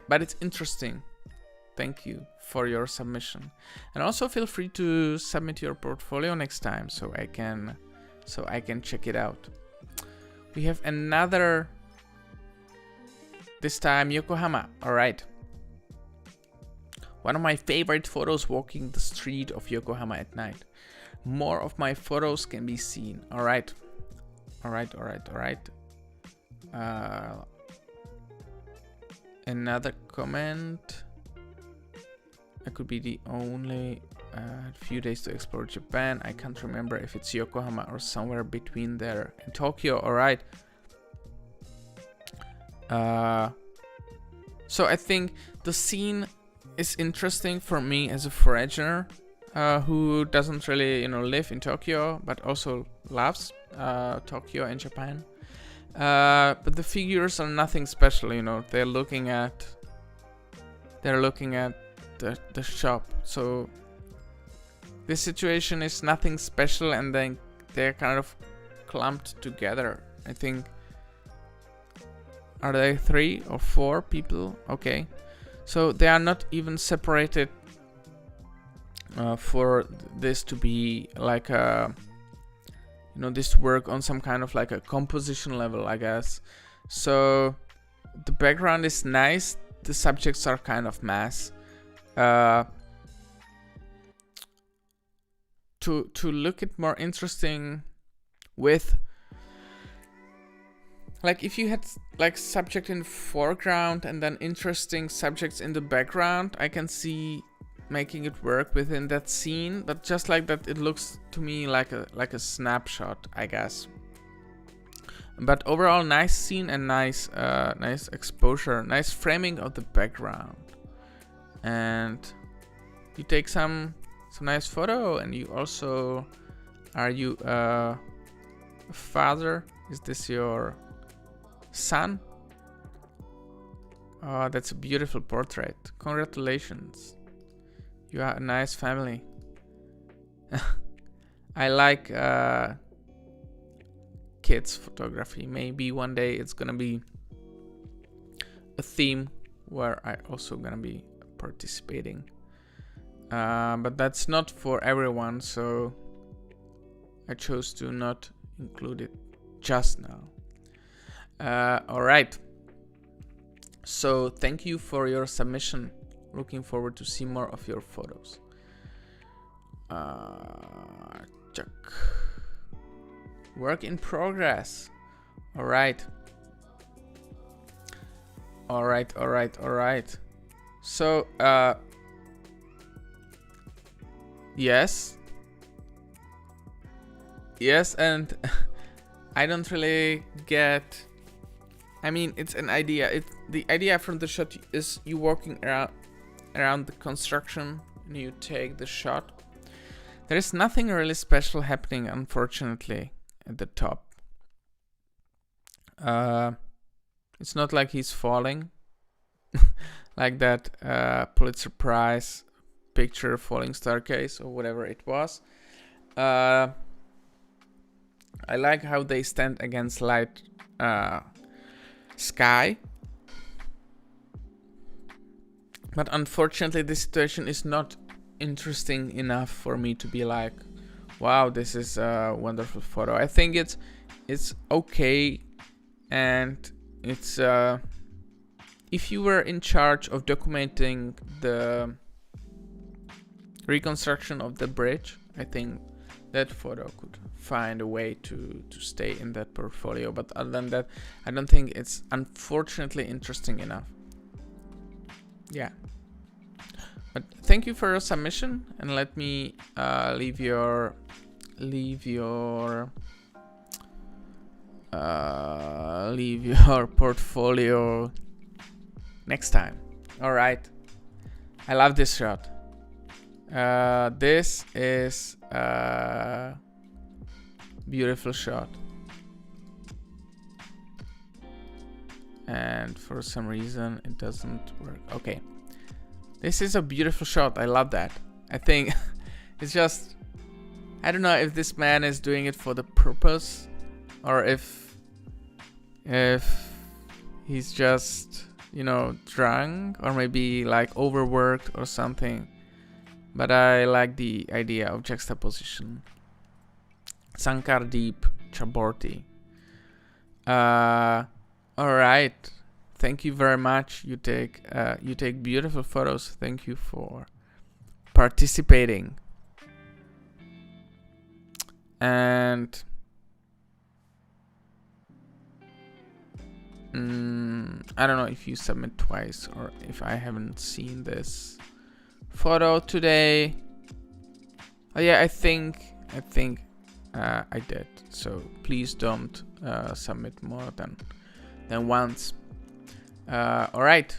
[SPEAKER 1] but it's interesting. Thank you for your submission, and also feel free to submit your portfolio next time so I can check it out. We have another, this time Yokohama. All right, one of my favorite photos, walking the street of Yokohama at night. More of my photos can be seen. All right. Another comment. I could be the only few days to explore Japan. I can't remember if it's Yokohama or somewhere between there and Tokyo. All right. So I think the scene is interesting for me as a foreigner who doesn't really, live in Tokyo, but also loves Tokyo and Japan. But the figures are nothing special, They're looking at the shop. So this situation is nothing special, and then they're kind of clumped together. I think, are they 3 or 4 people? Okay, so they are not even separated for this to be like a, this work on some kind of like a composition level, I guess. So the background is nice. The subjects are kind of mass. To look it more interesting with, like, if you had like subject in foreground and then interesting subjects in the background, I can see making it work within that scene. But just like that, it looks to me like a snapshot, I guess. But overall, nice scene and nice exposure, nice framing of the background. And you take some nice photo, and you also, are you a father? Is this your son? Oh, that's a beautiful portrait. Congratulations. You are a nice family. I like kids photography. Maybe one day it's gonna be a theme where I also gonna be participating. But that's not for everyone, so I chose to not include it just now. All right. So thank you for your submission. Looking forward to see more of your photos. Check. Work in progress. All right. So, yes, and I don't really get. I mean, it's an idea. The idea from the shot is you walking around the construction and you take the shot. There is nothing really special happening, unfortunately, at the top. It's not like he's falling like that Pulitzer Prize picture, falling staircase, or whatever it was. I like how they stand against light sky. But unfortunately, this situation is not interesting enough for me to be like, wow, this is a wonderful photo. I think it's okay, and it's if you were in charge of documenting the reconstruction of the bridge, I think that photo could find a way to stay in that portfolio. But other than that, I don't think it's unfortunately interesting enough. Yeah. But thank you for your submission, and let me leave your portfolio next time. All right. I love this shot. This is a beautiful shot. And for some reason it doesn't work. Okay. This is a beautiful shot. I love that. I think it's just, I don't know if this man is doing it for the purpose, or if he's just, you know, drunk, or maybe like overworked or something. But I like the idea of juxtaposition. Sankardeep Chaborty. All right. Thank you very much. You take beautiful photos. Thank you for participating. And I don't know if you submit twice or if I haven't seen this photo today. Oh yeah, I think I did. So please don't submit more than once. All right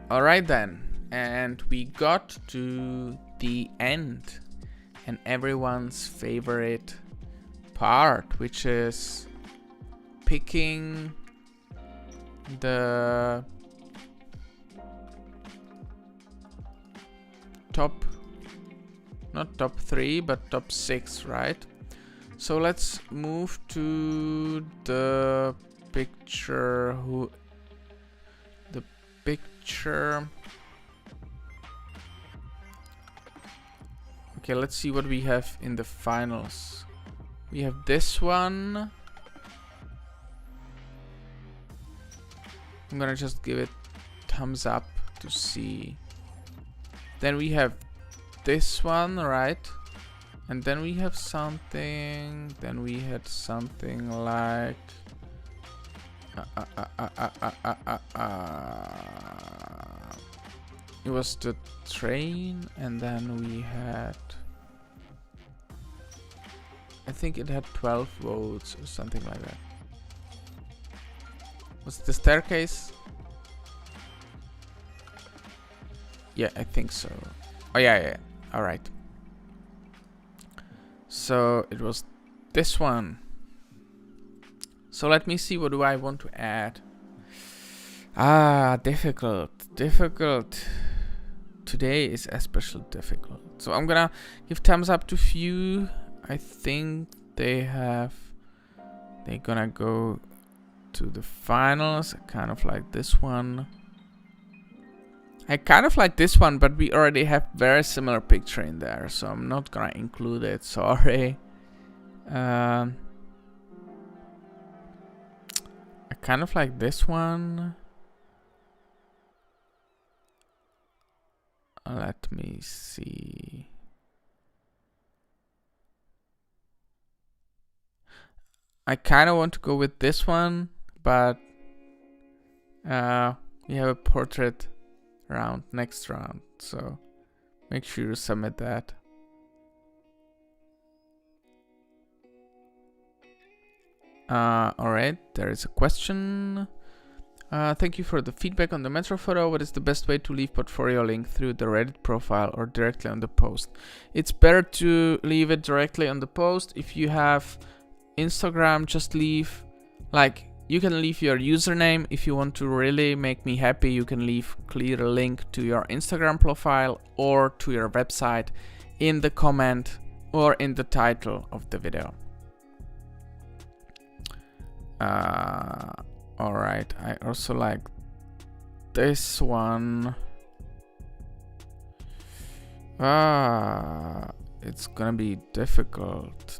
[SPEAKER 1] then, and we got to the end and everyone's favorite part, which is picking the not top 3 but top 6, right? So let's move to the picture. Okay, let's see what we have in the finals. We have this one. I'm gonna just give it thumbs up to see. Then we have this one, right? And then we have something. Then we had something like it was the train, and then we had, I think it had 12 votes or something like that. Was it the staircase? Yeah, I think so. Oh yeah. All right. So it was this one. So let me see, what do I want to add? Difficult. Today is especially difficult. So I'm gonna give thumbs up to few. I think they're gonna go to the finals. I kind of like this one. I kind of like this one, but we already have very similar picture in there, so I'm not gonna include it. Sorry. I kind of like this one. Let me see. I kind of want to go with this one, but we have a portrait round next round, so make sure you submit that. Alright, there is a question. Thank you for the feedback on the metro photo. What is the best way to leave portfolio link through the Reddit profile or directly on the post? It's better to leave it directly on the post. If you have Instagram, just leave, like, You can leave your username. If you want to really make me happy, you can leave clear link to your Instagram profile or to your website in the comment or in the title of the video. Alright, I also like this one. It's gonna be difficult.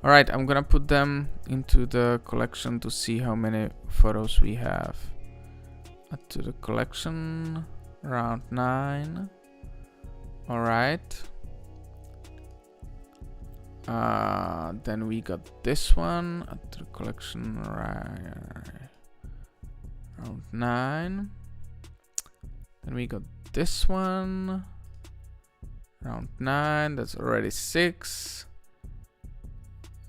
[SPEAKER 1] Alright, I'm gonna put them into the collection to see how many photos we have. Add to the collection, round 9. Alright. Then we got this one, add to the collection, round 9. Then we got this one, round 9, that's already 6.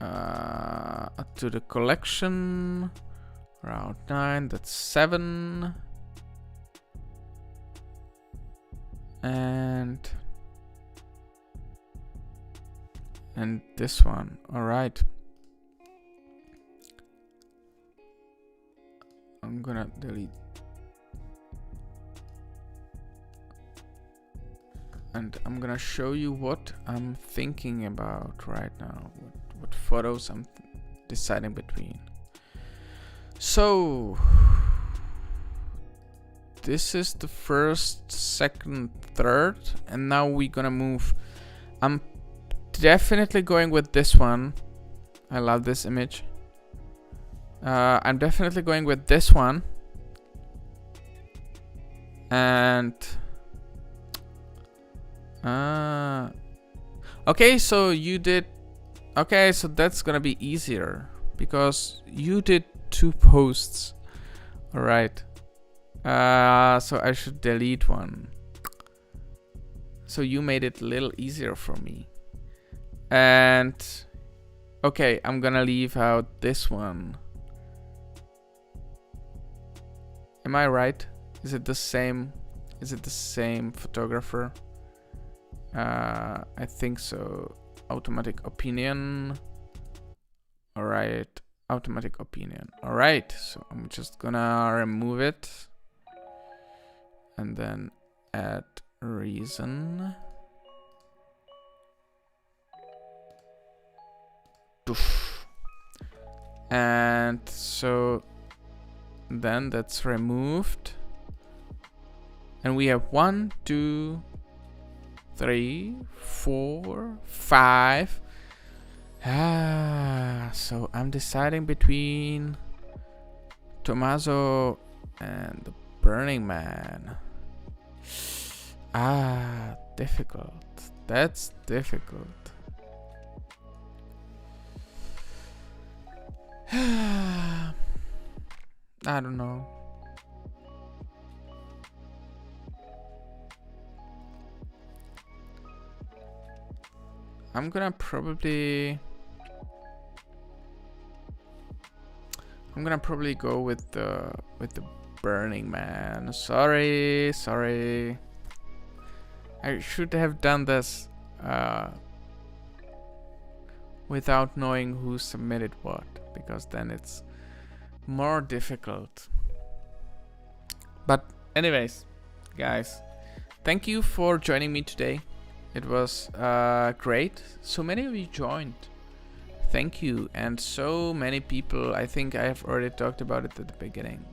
[SPEAKER 1] Add to the collection, round 9, that's 7. And this one. All right, I'm gonna delete, and I'm gonna show you what I'm thinking about right now, what photos I'm deciding between. So this is the first, second, third, and now we're gonna move. I'm definitely going with this one. I love this image. I'm definitely going with this one. And okay, so you did. Okay, so that's gonna be easier because you did 2 posts. All right. So I should delete one. So you made it a little easier for me. And okay, I'm gonna leave out this one. Am I right? Is it the same? Is it the same photographer? I think so. Automatic opinion. All right, automatic opinion. All right, so I'm just gonna remove it and then add reason. And so then that's removed, and we have 1, 2, 3, 4, 5. So I'm deciding between Tommaso and the Burning Man. Difficult. That's difficult. I don't know. I'm gonna probably go with the Burning Man. Sorry. I should have done this without knowing who submitted what, because then it's more difficult. But anyways, guys, thank you for joining me today. It was great. So many of you joined. Thank you. And so many people, I think I have already talked about it at the beginning,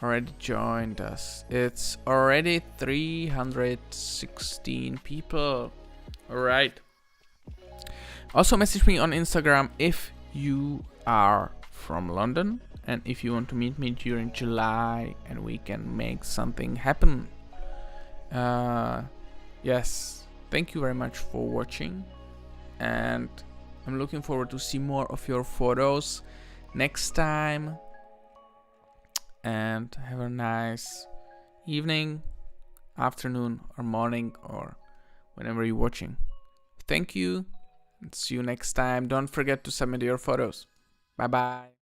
[SPEAKER 1] already joined us. It's already 316 people. All right. Also message me on Instagram if you are from London and if you want to meet me during July and we can make something happen. Yes, thank you very much for watching, and I'm looking forward to see more of your photos next time. And have a nice evening, afternoon, or morning, or whenever you're watching. Thank you, and see you next time. Don't forget to submit your photos. Bye bye.